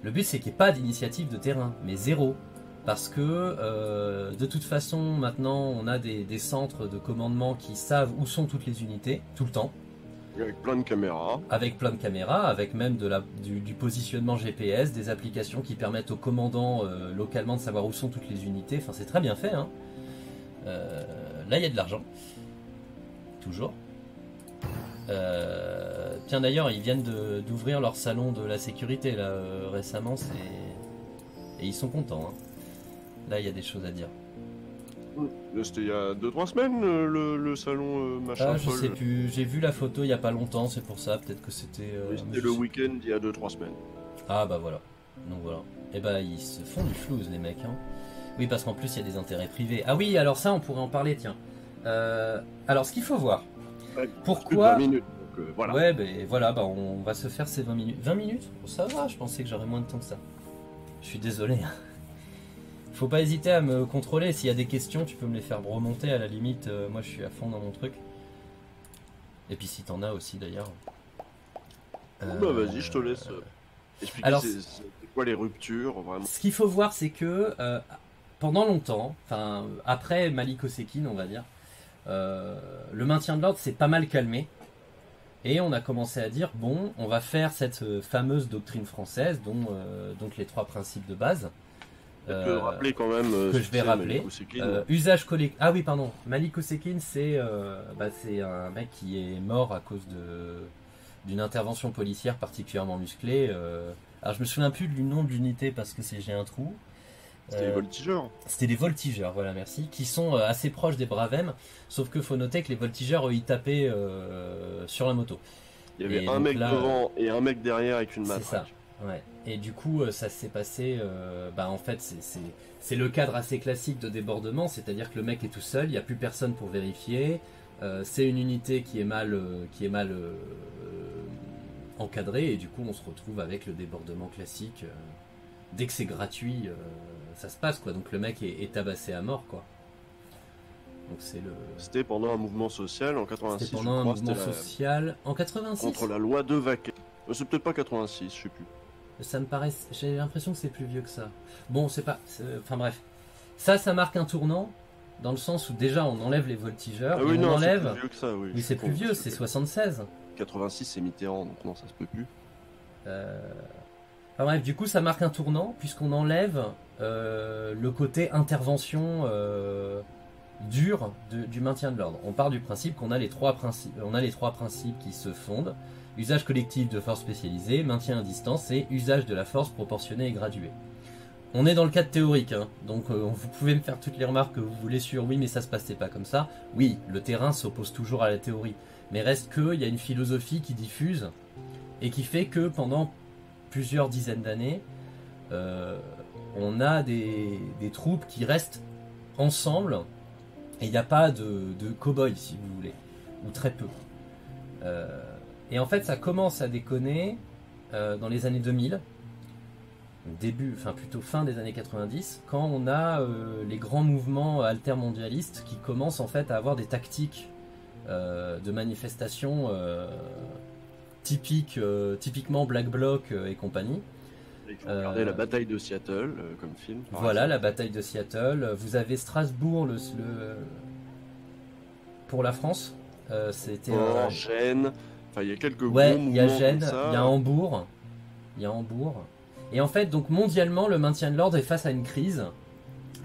Le but, c'est qu'il n'y ait pas d'initiative de terrain, mais zéro. Parce que, de toute façon, maintenant, on a des centres de commandement qui savent où sont toutes les unités, tout le temps. Avec plein de caméras. Avec plein de caméras, avec même du positionnement GPS, des applications qui permettent aux commandants localement de savoir où sont toutes les unités. Enfin, c'est très bien fait, hein. Là, il y a de l'argent. Toujours. Tiens, d'ailleurs, ils viennent d'ouvrir leur salon de la sécurité là récemment, et ils sont contents. Hein. Là, il y a des choses à dire. C'était il y a 2-3 semaines le salon machin. Ah, je sais plus. J'ai vu la photo il y a pas longtemps, c'est pour ça. Peut-être que c'était. Oui, c'était le week-end il y a 2-3 semaines. Ah bah voilà. Donc voilà. Et bah ils se font du flouze les mecs. Hein. Oui, parce qu'en plus il y a des intérêts privés. Ah oui, alors ça on pourrait en parler. Tiens. Alors ce qu'il faut voir. Ouais, pourquoi 20 minutes. Voilà. Ouais, ben voilà, bah, on va se faire ces 20 minutes. 20 minutes oh, ça va, je pensais que j'aurais moins de temps que ça. Je suis désolé. Faut pas hésiter à me contrôler. S'il y a des questions, tu peux me les faire remonter à la limite. Moi, je suis à fond dans mon truc. Et puis si t'en as aussi d'ailleurs. Bah vas-y, je te laisse expliquer alors, c'est quoi les ruptures, vraiment. Ce qu'il faut voir, c'est que pendant longtemps, enfin après Malik Osekine, on va dire, le maintien de l'ordre s'est pas mal calmé. Et on a commencé à dire, bon, on va faire cette fameuse doctrine française, donc les 3 principes de base. Rappeler quand même que je vais rappeler. Usage collectif. Ah oui, pardon. Malik Osekine, c'est un mec qui est mort à cause d'une intervention policière particulièrement musclée. Alors je me souviens plus du nom de l'unité parce que j'ai un trou. C'était les voltigeurs. C'était les voltigeurs, voilà, merci, qui sont assez proches des Bravem, sauf que faut noter que les voltigeurs, eux, ils tapaient sur la moto. Il y avait un mec devant et un mec derrière avec une matraque. C'est ça, ouais. Et du coup, ça s'est passé, en fait, c'est le cadre assez classique de débordement, c'est-à-dire que le mec est tout seul, il n'y a plus personne pour vérifier, c'est une unité qui est mal encadrée, et du coup, on se retrouve avec le débordement classique. Dès que c'est gratuit, ça se passe quoi. Donc le mec est tabassé à mort quoi. Donc C'était pendant un mouvement social en 86. C'était pendant un mouvement social en 86. Contre la loi de Vaquet. C'est peut-être pas 86, je sais plus. Ça me paraît. J'ai l'impression que c'est plus vieux que ça. Bon, c'est pas. Enfin bref. Ça marque un tournant dans le sens où déjà on enlève les voltigeurs. Ah oui, non, c'est plus vieux que ça, oui. Oui, c'est plus vieux, c'est 76. 86, c'est Mitterrand, donc non, ça se peut plus. Enfin bref, du coup, ça marque un tournant puisqu'on enlève le côté intervention dure du maintien de l'ordre. On part du principe qu'on a les trois principes qui se fondent: usage collectif de force spécialisée, maintien à distance et usage de la force proportionnée et graduée. On est dans le cadre théorique, hein, donc vous pouvez me faire toutes les remarques que vous voulez sur oui, mais ça se passait pas comme ça. Oui, le terrain s'oppose toujours à la théorie, mais reste qu'il y a une philosophie qui diffuse et qui fait que pendant plusieurs dizaines d'années, on a des troupes qui restent ensemble et il n'y a pas de cow-boy si vous voulez, ou très peu. Et en fait ça commence à déconner dans les années 2000, plutôt fin des années 90, quand on a les grands mouvements altermondialistes qui commencent en fait à avoir des tactiques de manifestation typiquement Black Bloc et compagnie. Regardez la bataille de Seattle comme film. Voilà, la bataille de Seattle. Vous avez Strasbourg pour la France. C'était Gênes. Enfin, il y a quelques ouais, il y a Gênes, il y a Hambourg. Et en fait, donc mondialement, le maintien de l'ordre est face à une crise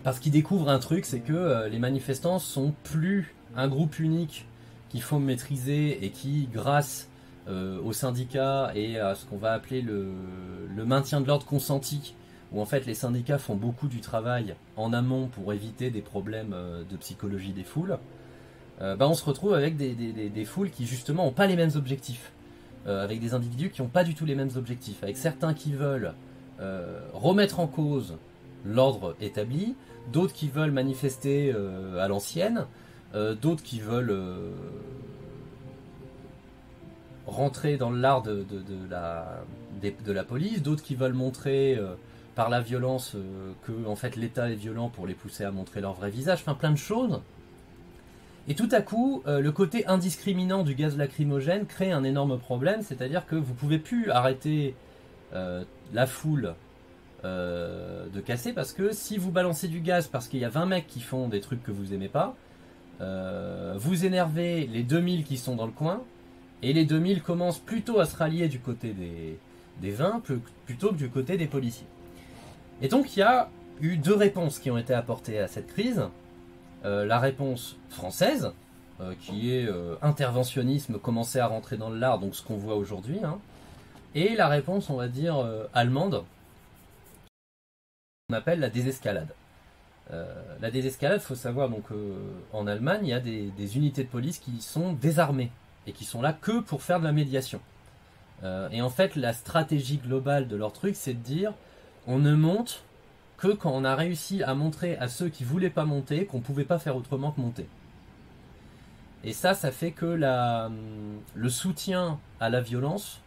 parce qu'ils découvrent un truc, c'est que les manifestants sont plus un groupe unique qu'il faut maîtriser et qui, grâce aux syndicats et à ce qu'on va appeler le maintien de l'ordre consenti, où en fait les syndicats font beaucoup du travail en amont pour éviter des problèmes de psychologie des foules, on se retrouve avec des foules qui justement n'ont pas les mêmes objectifs, avec des individus qui n'ont pas du tout les mêmes objectifs, avec certains qui veulent remettre en cause l'ordre établi, d'autres qui veulent manifester à l'ancienne, d'autres qui veulent rentrer dans l'art de la police, d'autres qui veulent montrer par la violence que en fait l'État est violent pour les pousser à montrer leur vrai visage, enfin plein de choses. Et tout à coup, le côté indiscriminant du gaz lacrymogène crée un énorme problème, c'est-à-dire que vous pouvez plus arrêter la foule de casser, parce que si vous balancez du gaz parce qu'il y a 20 mecs qui font des trucs que vous aimez pas, vous énervez les 2000 qui sont dans le coin, et les 2000 commencent plutôt à se rallier du côté des 20 plutôt que du côté des policiers. Et donc il y a eu deux réponses qui ont été apportées à cette crise. La réponse française, qui est interventionnisme commencer à rentrer dans l'art, donc ce qu'on voit aujourd'hui, hein, et la réponse, on va dire, allemande, qu'on appelle la désescalade. La désescalade, il faut savoir, donc en Allemagne, il y a des unités de police qui sont désarmées, et qui sont là que pour faire de la médiation. Et en fait, la stratégie globale de leur truc, c'est de dire, on ne monte que quand on a réussi à montrer à ceux qui voulaient pas monter qu'on pouvait pas faire autrement que monter. Et ça fait que le soutien à la violence,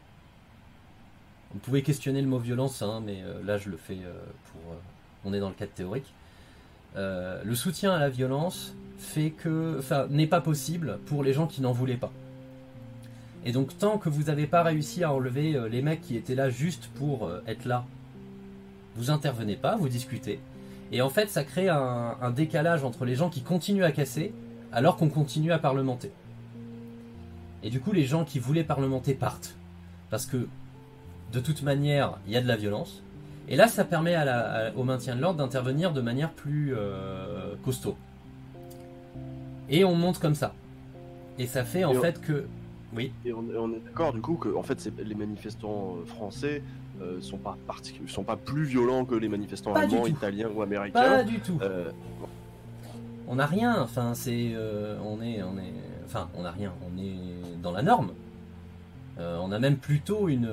vous pouvez questionner le mot violence, hein, mais là je le fais on est dans le cadre théorique. Le soutien à la violence n'est pas possible pour les gens qui n'en voulaient pas. Et donc tant que vous n'avez pas réussi à enlever les mecs qui étaient là juste pour être là, vous intervenez pas, vous discutez. Et en fait, ça crée un décalage entre les gens qui continuent à casser alors qu'on continue à parlementer. Et du coup, les gens qui voulaient parlementer partent. Parce que, de toute manière, il y a de la violence. Et là, ça permet au maintien de l'ordre d'intervenir de manière plus costaud. Et on monte comme ça. Et ça fait en fait que... Oui. Et on est d'accord du coup que en fait, les manifestants français sont pas plus violents que les manifestants allemands, italiens ou américains. Pas du tout. On n'a rien. Enfin, on n'a rien. On est dans la norme. On a même plutôt une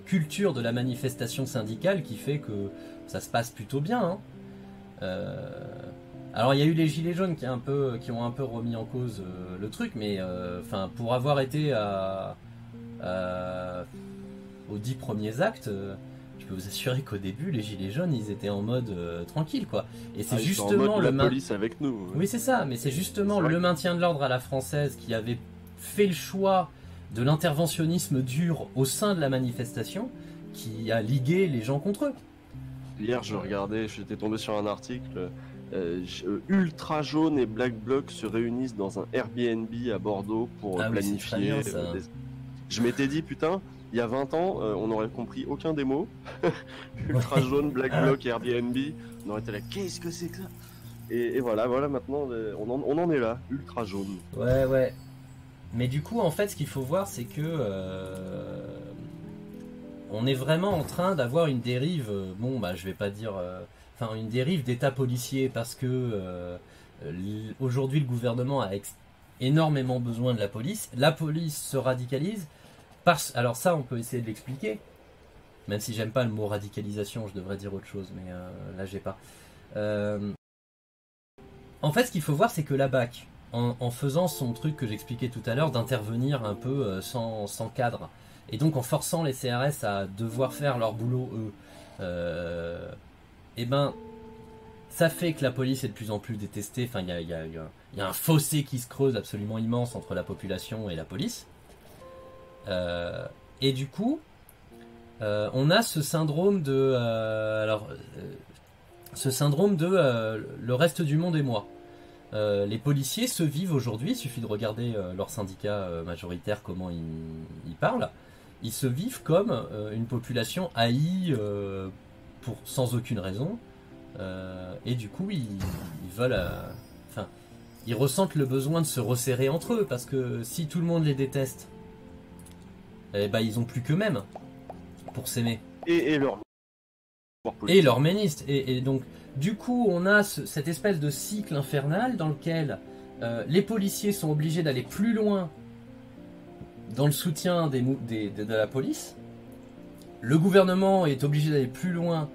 culture de la manifestation syndicale qui fait que ça se passe plutôt bien. Hein. Alors il y a eu les gilets jaunes qui ont un peu remis en cause le truc, mais pour avoir été aux 10 premiers actes, je peux vous assurer qu'au début les gilets jaunes ils étaient en mode tranquille quoi. Et c'est justement la police avec nous. Oui c'est ça, mais c'est justement le maintien de l'ordre à la française qui avait fait le choix de l'interventionnisme dur au sein de la manifestation qui a ligué les gens contre eux. Hier j'étais tombé sur un article. Ultra Jaune et Black Bloc se réunissent dans un Airbnb à Bordeaux pour planifier. Oui, bien, ça. Je m'étais dit, putain, il y a 20 ans, on n'aurait compris aucun des mots. Ultra Jaune, Black Bloc et Airbnb, on aurait été là, qu'est-ce que c'est que ça? Et voilà, maintenant, on en est là, Ultra Jaune. Ouais. Mais du coup, en fait, ce qu'il faut voir, c'est que on est vraiment en train d'avoir une dérive, je vais pas dire... une dérive d'état policier parce que aujourd'hui le gouvernement a énormément besoin de la police se radicalise alors ça on peut essayer de l'expliquer, même si j'aime pas le mot radicalisation, je devrais dire autre chose, mais là j'ai pas. En fait ce qu'il faut voir c'est que la BAC en faisant son truc que j'expliquais tout à l'heure d'intervenir un peu sans cadre et donc en forçant les CRS à devoir faire leur boulot eux, ça fait que la police est de plus en plus détestée. Enfin, il y a un fossé qui se creuse absolument immense entre la population et la police. Et du coup, on a ce syndrome de... le reste du monde et moi. Les policiers se vivent aujourd'hui, il suffit de regarder leur syndicat majoritaire, comment ils parlent. Ils se vivent comme une population haïe... sans aucune raison, et du coup ils veulent, ils ressentent le besoin de se resserrer entre eux parce que si tout le monde les déteste, ils ont plus qu'eux-mêmes pour s'aimer et leur méniste et donc du coup on a cette espèce de cycle infernal dans lequel les policiers sont obligés d'aller plus loin dans le soutien de la police. le gouvernement est obligé d'aller plus loin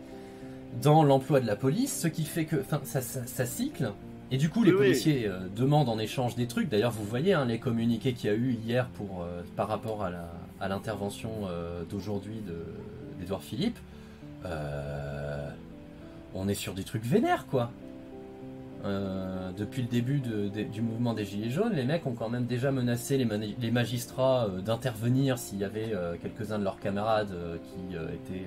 dans l'emploi de la police, ce qui fait que ça cycle. Et du coup, les policiers demandent en échange des trucs. D'ailleurs, vous voyez les communiqués qu'il y a eu hier par rapport à l'intervention d'aujourd'hui d'Édouard Philippe. On est sur des trucs vénères, quoi. Depuis le début du mouvement des Gilets jaunes, les mecs ont quand même déjà menacé les magistrats d'intervenir s'il y avait quelques-uns de leurs camarades qui étaient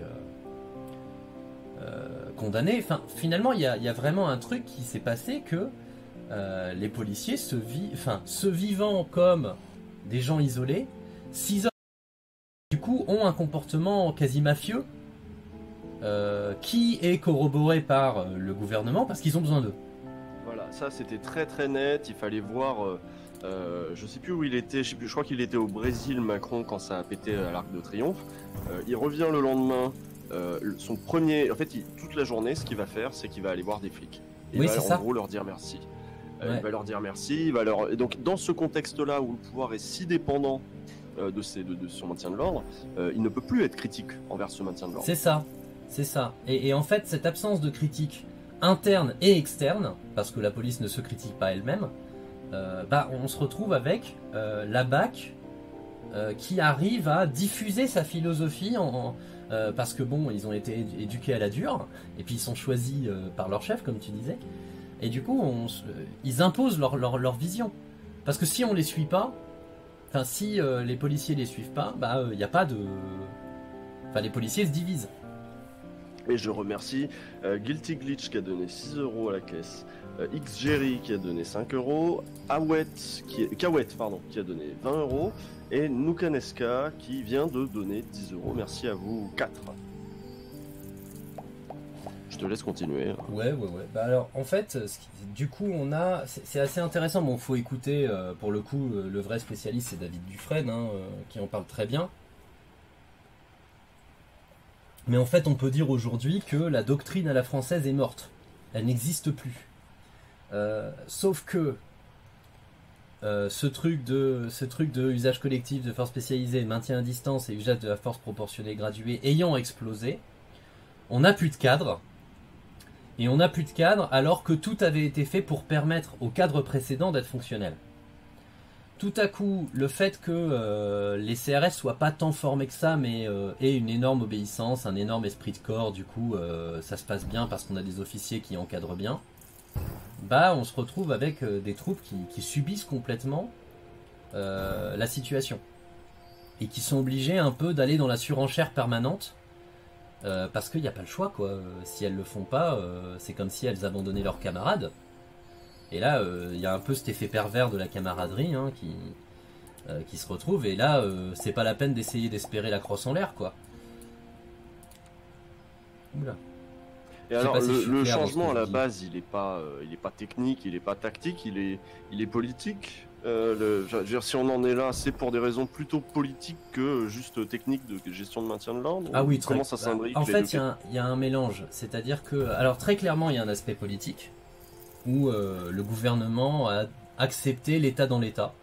condamnés. Enfin, finalement, il y a vraiment un truc qui s'est passé que les policiers, se vivant comme des gens isolés, s'isolent, du coup, ont un comportement quasi mafieux qui est corroboré par le gouvernement parce qu'ils ont besoin d'eux. Voilà, ça c'était très très net, il fallait voir, je sais plus où il était, je crois qu'il était au Brésil, Macron, quand ça a pété à l'Arc de Triomphe. Il revient le lendemain, son premier, en fait, toute la journée, ce qu'il va faire, c'est qu'il va aller voir des flics. Il va en gros leur dire merci. Il va leur dire merci, et donc dans ce contexte-là où le pouvoir est si dépendant de son maintien de l'ordre, il ne peut plus être critique envers ce maintien de l'ordre. C'est ça. Et en fait, cette absence de critique interne et externe, parce que la police ne se critique pas elle-même, on se retrouve avec la BAC qui arrive à diffuser sa philosophie parce que bon, ils ont été éduqués à la dure, et puis ils sont choisis par leur chef, comme tu disais, et du coup, ils imposent leur vision. Parce que si on les suit pas, si les policiers les suivent pas, il n'y a pas de... les policiers se divisent. Et je remercie Guilty Glitch qui a donné 6 € à la caisse, XJerry qui a donné 5 €, Kawet qui a donné 20 €, et Nukaneska qui vient de donner 10 €. Merci à vous 4. Je te laisse continuer. Ouais. Alors en fait, du coup c'est assez intéressant. Bon, faut écouter pour le coup le vrai spécialiste, c'est David Dufresne qui en parle très bien. Mais en fait, on peut dire aujourd'hui que la doctrine à la française est morte. Elle n'existe plus. Sauf que ce truc de usage collectif de force spécialisée, maintien à distance et usage de la force proportionnée graduée ayant explosé, on n'a plus de cadre. Et on n'a plus de cadre alors que tout avait été fait pour permettre au cadre précédent d'être fonctionnel. Tout à coup, le fait que les CRS soient pas tant formés que ça, mais aient une énorme obéissance, un énorme esprit de corps, du coup ça se passe bien parce qu'on a des officiers qui encadrent bien, on se retrouve avec des troupes qui subissent complètement la situation. Et qui sont obligées un peu d'aller dans la surenchère permanente, parce qu'il n'y a pas le choix, quoi. Si elles le font pas, c'est comme si elles abandonnaient leurs camarades. Et là, il y a un peu cet effet pervers de la camaraderie qui se retrouve. Et là, c'est pas la peine d'essayer d'espérer la crosse en l'air, quoi. Oula. Et alors, le changement à la base, il est pas technique, il est pas tactique, il est politique. Je veux dire, si on en est là, c'est pour des raisons plutôt politiques que juste techniques de gestion de maintien de l'ordre. Ah oui, comment ça s'imbrique? En fait, il y a un mélange. C'est-à-dire que, alors très clairement, il y a un aspect politique où le gouvernement a accepté l'État dans l'État.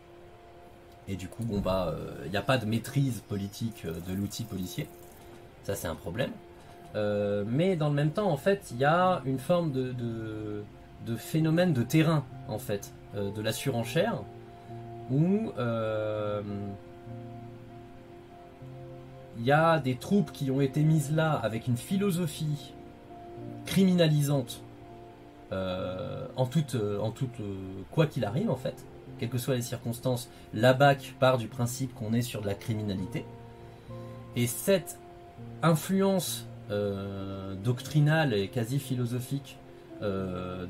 Et du coup, il n'y a pas de maîtrise politique de l'outil policier. Ça, c'est un problème. Mais dans le même temps, en fait, il y a une forme de phénomène de terrain, en fait, de la surenchère, où il y a des troupes qui ont été mises là avec une philosophie criminalisante en toute quoi qu'il arrive, en fait, quelles que soient les circonstances. La BAC part du principe qu'on est sur de la criminalité, et cette influence doctrinale et quasi philosophique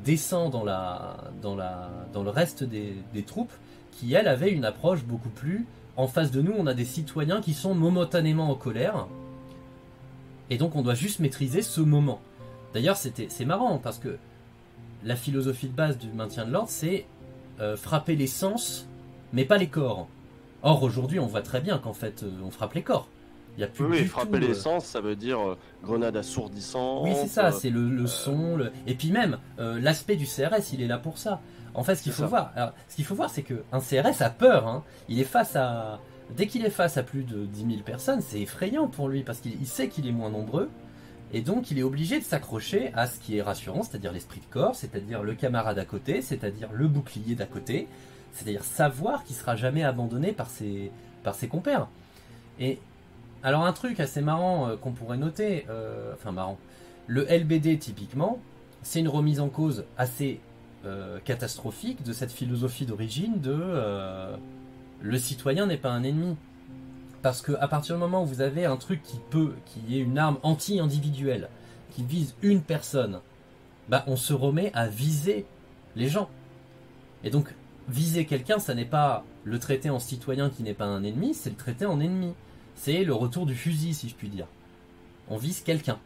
descend dans le reste des troupes qui, elles, avaient une approche beaucoup plus... En face de nous, on a des citoyens qui sont momentanément en colère, et donc on doit juste maîtriser ce moment. D'ailleurs, c'est marrant, parce que la philosophie de base du maintien de l'ordre, c'est frapper les sens, mais pas les corps. Or, aujourd'hui, on voit très bien qu'en fait, on frappe les corps. Il y a plus oui, du frapper tout, les sens, ça veut dire grenade assourdissante. Oui, c'est ça, c'est le son, et puis même, l'aspect du CRS, il est là pour ça. En fait, ce qu'il faut voir, c'est qu'un CRS a peur, hein. Il est face à Dès qu'il est face à plus de 10 000 personnes, c'est effrayant pour lui parce qu'il sait qu'il est moins nombreux et donc il est obligé de s'accrocher à ce qui est rassurant, c'est-à-dire l'esprit de corps, c'est-à-dire le camarade à côté, c'est-à-dire le bouclier d'à côté, c'est-à-dire savoir qu'il sera jamais abandonné par ses compères. Et alors un truc assez marrant qu'on pourrait noter, enfin marrant, le LBD typiquement, c'est une remise en cause assez catastrophique de cette philosophie d'origine de le citoyen n'est pas un ennemi. Parce que à partir du moment où vous avez un truc qui est une arme anti-individuelle, qui vise une personne, bah on se remet à viser les gens. Et donc viser quelqu'un, ça n'est pas le traiter en citoyen qui n'est pas un ennemi, c'est le traiter en ennemi. C'est le retour du fusil, si je puis dire. On vise quelqu'un.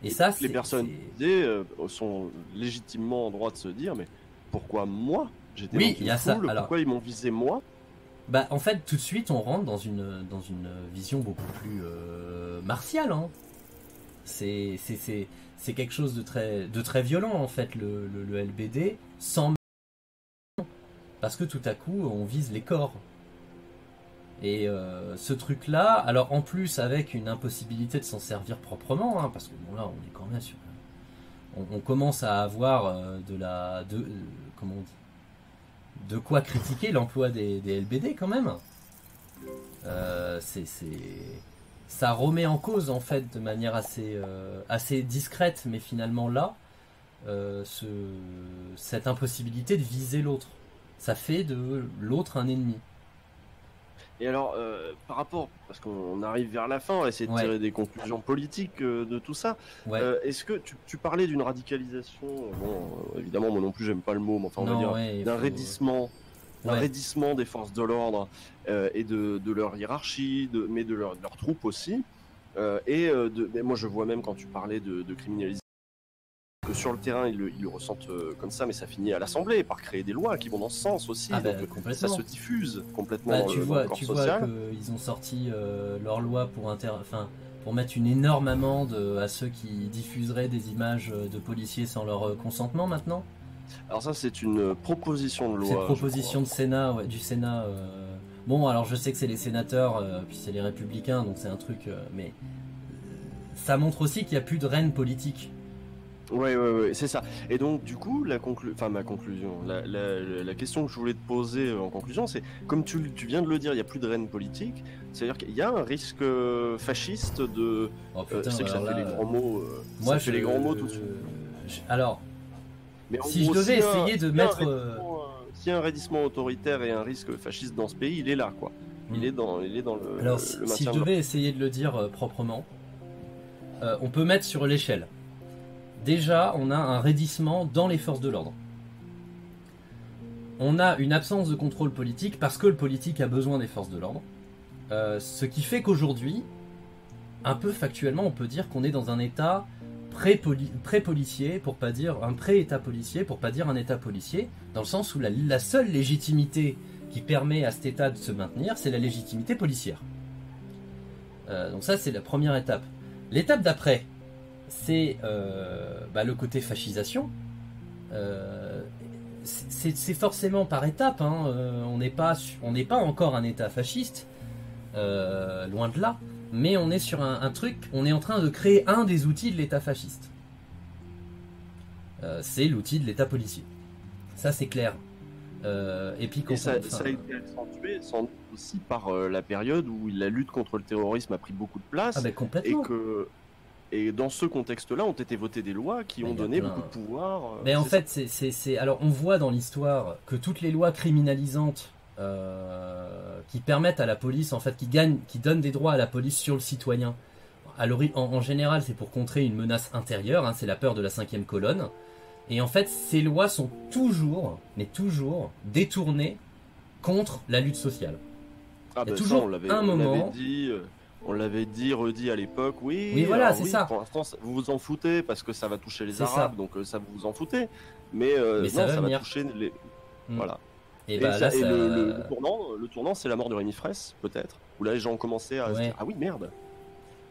Et ça, les personnes visées sont légitimement en droit de se dire, mais pourquoi moi? J'étais oui, dans une y a foule, ça. Alors, pourquoi ils m'ont visé moi? bah, en fait, tout de suite, on rentre dans une vision beaucoup plus martiale. Hein. C'est quelque chose de très violent, en fait, le LBD, sans parce que tout à coup, on vise les corps. Et ce truc-là, alors en plus avec une impossibilité de s'en servir proprement, hein, parce que bon là, on est quand même sur, on commence à avoir comment on dit, de quoi critiquer l'emploi des LBD quand même. Ça remet en cause en fait de manière assez discrète, mais finalement là, cette impossibilité de viser l'autre, ça fait de l'autre un ennemi. Et alors, par rapport, parce qu'on arrive vers la fin, on va essayer de tirer des conclusions politiques de tout ça. Ouais. Est-ce que tu parlais d'une radicalisation, bon, évidemment, moi non plus, j'aime pas le mot, mais enfin, on va dire d'un raidissement, raidissement des forces de l'ordre et de leur hiérarchie, mais de leurs troupes aussi. Mais moi, je vois même quand tu parlais de criminalisation, que sur le terrain, ils le ressentent comme ça, mais ça finit à l'Assemblée par créer des lois qui vont dans ce sens aussi. Ah bah, donc, ça se diffuse complètement tu vois qu'ils ont sorti leur loi pour mettre une énorme amende à ceux qui diffuseraient des images de policiers sans leur consentement maintenant. Alors ça, c'est une proposition de loi. C'est une proposition de Sénat, du Sénat. Bon, alors je sais que c'est les sénateurs, puis c'est les républicains, donc c'est un truc... mais ça montre aussi qu'il n'y a plus de reine politique. Ouais, c'est ça. Et donc, du coup, ma conclusion, la question que je voulais te poser en conclusion, c'est, comme tu viens de le dire, il n'y a plus de reine politique, c'est-à-dire qu'il y a un risque fasciste de... Oh, putain, je sais que ça fait les grands mots, moi, les grands mots tout de suite. Alors, mais si je devais essayer de mettre... S'il y a un raidissement autoritaire et un risque fasciste dans ce pays, il est là, quoi. Il est dans le... Alors, le si je devais essayer de le dire proprement, on peut mettre sur l'échelle. Déjà, on a un raidissement dans les forces de l'ordre. On a une absence de contrôle politique parce que le politique a besoin des forces de l'ordre. Ce qui fait qu'aujourd'hui, un peu factuellement, on peut dire qu'on est dans un état pré-policier, pour pas dire un pré-état policier, pour pas dire un état policier, dans le sens où la seule légitimité qui permet à cet état de se maintenir, c'est la légitimité policière. Donc ça, c'est la première étape. L'étape d'après, c'est le côté fascisation. C'est forcément par étapes. Hein. On n'est pas encore un État fasciste, loin de là. Mais on est sur un truc. On est en train de créer un des outils de l'État fasciste. C'est l'outil de l'État policier. Ça, c'est clair. Et puis ça a été accentué sans doute aussi par la période où la lutte contre le terrorisme a pris beaucoup de place. Ah ben complètement. Et dans ce contexte-là, ont été votées des lois qui ont donné beaucoup de pouvoir. Mais en fait, alors on voit dans l'histoire que toutes les lois criminalisantes qui permettent à la police, en fait, qui donnent des droits à la police sur le citoyen, en général, c'est pour contrer une menace intérieure, hein, c'est la peur de la 5e colonne. Et en fait, ces lois sont toujours détournées contre la lutte sociale. Ah ben toujours un moment... On l'avait dit, redit à l'époque, oui, voilà, c'est ça. Pour l'instant, vous vous en foutez parce que ça va toucher les Arabes, donc ça vous en foutez. Mais ça va toucher les... Voilà. Et le tournant, c'est la mort de Rémi Fraisse, peut-être. Où là, les gens ont commencé à se dire, ah oui, merde.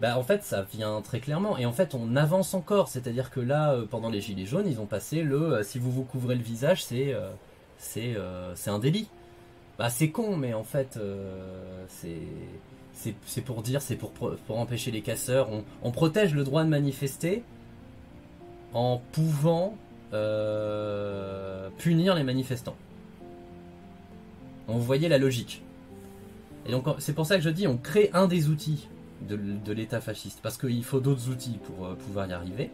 En fait, ça vient très clairement. Et en fait, on avance encore. C'est-à-dire que là, pendant les Gilets jaunes, ils ont passé si vous vous couvrez le visage, c'est un délit. Bah c'est con, mais en fait, c'est pour dire, c'est pour empêcher les casseurs. On protège le droit de manifester en pouvant punir les manifestants. On voyait la logique. Et donc c'est pour ça que je dis, on crée un des outils de l'État fasciste, parce qu'il faut d'autres outils pour pouvoir y arriver.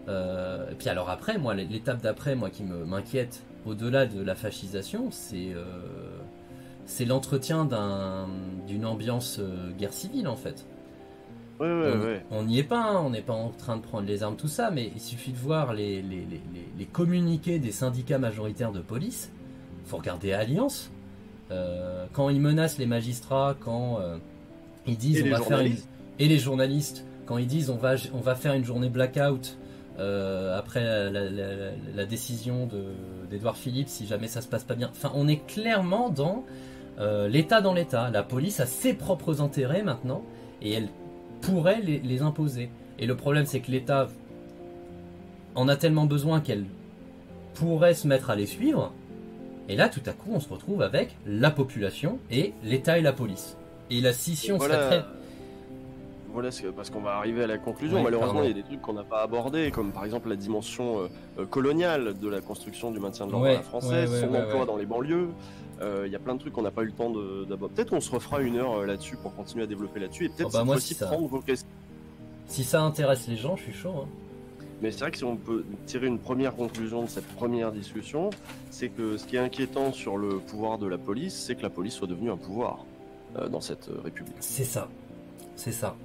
Et puis alors après, moi, l'étape d'après, moi, qui m'inquiète, au-delà de la fascisation, c'est l'entretien d'une ambiance guerre civile, en fait. On n'y est pas, hein, on n'est pas en train de prendre les armes, tout ça, mais il suffit de voir les communiqués des syndicats majoritaires de police. Faut regarder Alliance. Quand ils menacent les magistrats, quand ils disent on va faire et les journalistes, quand ils disent on va faire une journée blackout après la décision d'Édouard Philippe si jamais ça se passe pas bien. Enfin, on est clairement dans l'État dans l'État. La police a ses propres intérêts maintenant et elle pourrait les imposer. Et le problème, c'est que l'État en a tellement besoin qu'elle pourrait se mettre à les suivre. Et là, tout à coup, on se retrouve avec la population et l'État et la police. Et la scission serait très... Voilà, parce qu'on va arriver à la conclusion. Malheureusement, il y a des trucs qu'on n'a pas abordés, comme par exemple la dimension coloniale de la construction du maintien de l'ordre à la française, son emploi dans les banlieues. Il y a plein de trucs qu'on n'a pas eu le temps d'aborder. Peut-être qu'on se refera une heure là-dessus pour continuer à développer là-dessus et peut-être cette fois-ci prendre vos questions. Si ça intéresse les gens, je suis chaud. Hein. Mais c'est vrai que si on peut tirer une première conclusion de cette première discussion, c'est que ce qui est inquiétant sur le pouvoir de la police, c'est que la police soit devenue un pouvoir dans cette République. C'est ça. C'est ça.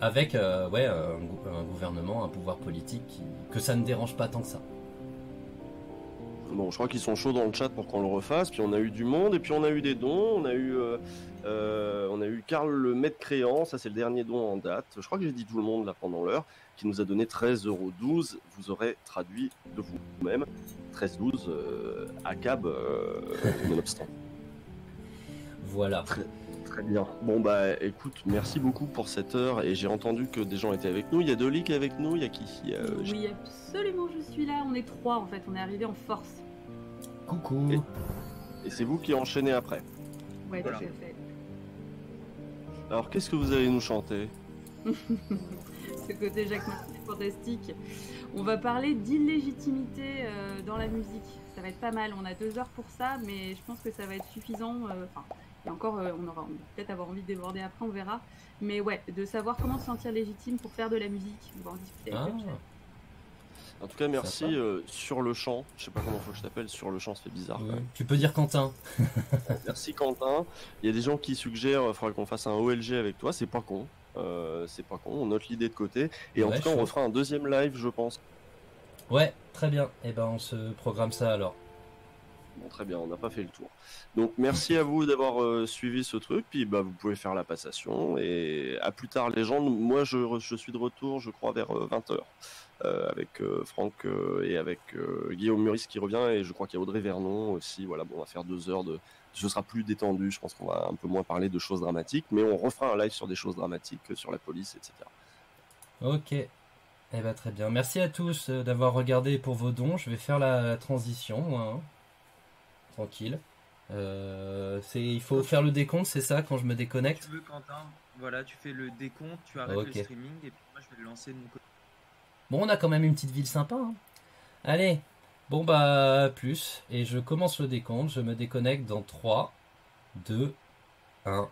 Avec un gouvernement, un pouvoir politique que ça ne dérange pas tant que ça. Bon, je crois qu'ils sont chauds dans le chat pour qu'on le refasse. Puis on a eu du monde, et puis on a eu des dons. On a eu Karl le Maître Créant, ça c'est le dernier don en date. Je crois que j'ai dit tout le monde là pendant l'heure, qui nous a donné 13,12 €. Vous aurez traduit de vous-même 13,12 à cab nonobstant. Voilà. Très bien. Bon bah écoute, merci beaucoup pour cette heure et j'ai entendu que des gens étaient avec nous. Il y a Dolly qui est avec nous, il y a qui Oui, absolument, je suis là. On est 3 en fait, on est arrivé en force. Coucou. Et c'est vous qui enchaînez après. Ouais, voilà. Tout à fait. Alors qu'est-ce que vous allez nous chanter? Ce côté Jacques Martin est fantastique. On va parler d'illégitimité dans la musique. Ça va être pas mal. On a 2 heures pour ça, mais je pense que ça va être suffisant. Et encore, on aura peut-être avoir envie de déborder après, on verra. Mais ouais, de savoir comment se sentir légitime pour faire de la musique. On va en discuter avec Pierre. En tout cas, merci sur le champ. Je sais pas comment faut que je t'appelle. Sur le champ, ça fait bizarre. Ouais. Tu peux dire Quentin. Merci Quentin. Il y a des gens qui suggèrent qu'il faudrait qu'on fasse un OLG avec toi. C'est pas con. C'est pas con. On note l'idée de côté. Et en tout cas, on refera un deuxième live, je pense. Ouais, très bien. Et ben, on se programme ça alors. Bon, très bien, on n'a pas fait le tour. Donc merci à vous d'avoir suivi ce truc, puis bah, vous pouvez faire la passation, et à plus tard les gens. Moi je suis de retour, je crois, vers 20h, avec Franck et avec Guillaume Meurice qui revient, et je crois qu'il y a Audrey Vernon aussi. Voilà, bon, on va faire 2 heures ce sera plus détendu, je pense qu'on va un peu moins parler de choses dramatiques, mais on refera un live sur des choses dramatiques, sur la police, etc. Ok. Eh ben, très bien. Merci à tous d'avoir regardé pour vos dons. Je vais faire la transition, moi. Hein. Tranquille. Il faut faire le décompte, c'est ça, quand je me déconnecte? Tu veux, Quentin, voilà, tu fais le décompte, tu arrêtes le streaming et puis moi je vais le lancer de mon côté. Bon, on a quand même une petite ville sympa. Hein. Allez, bon bah plus. Et je commence le décompte, je me déconnecte dans 3, 2, 1.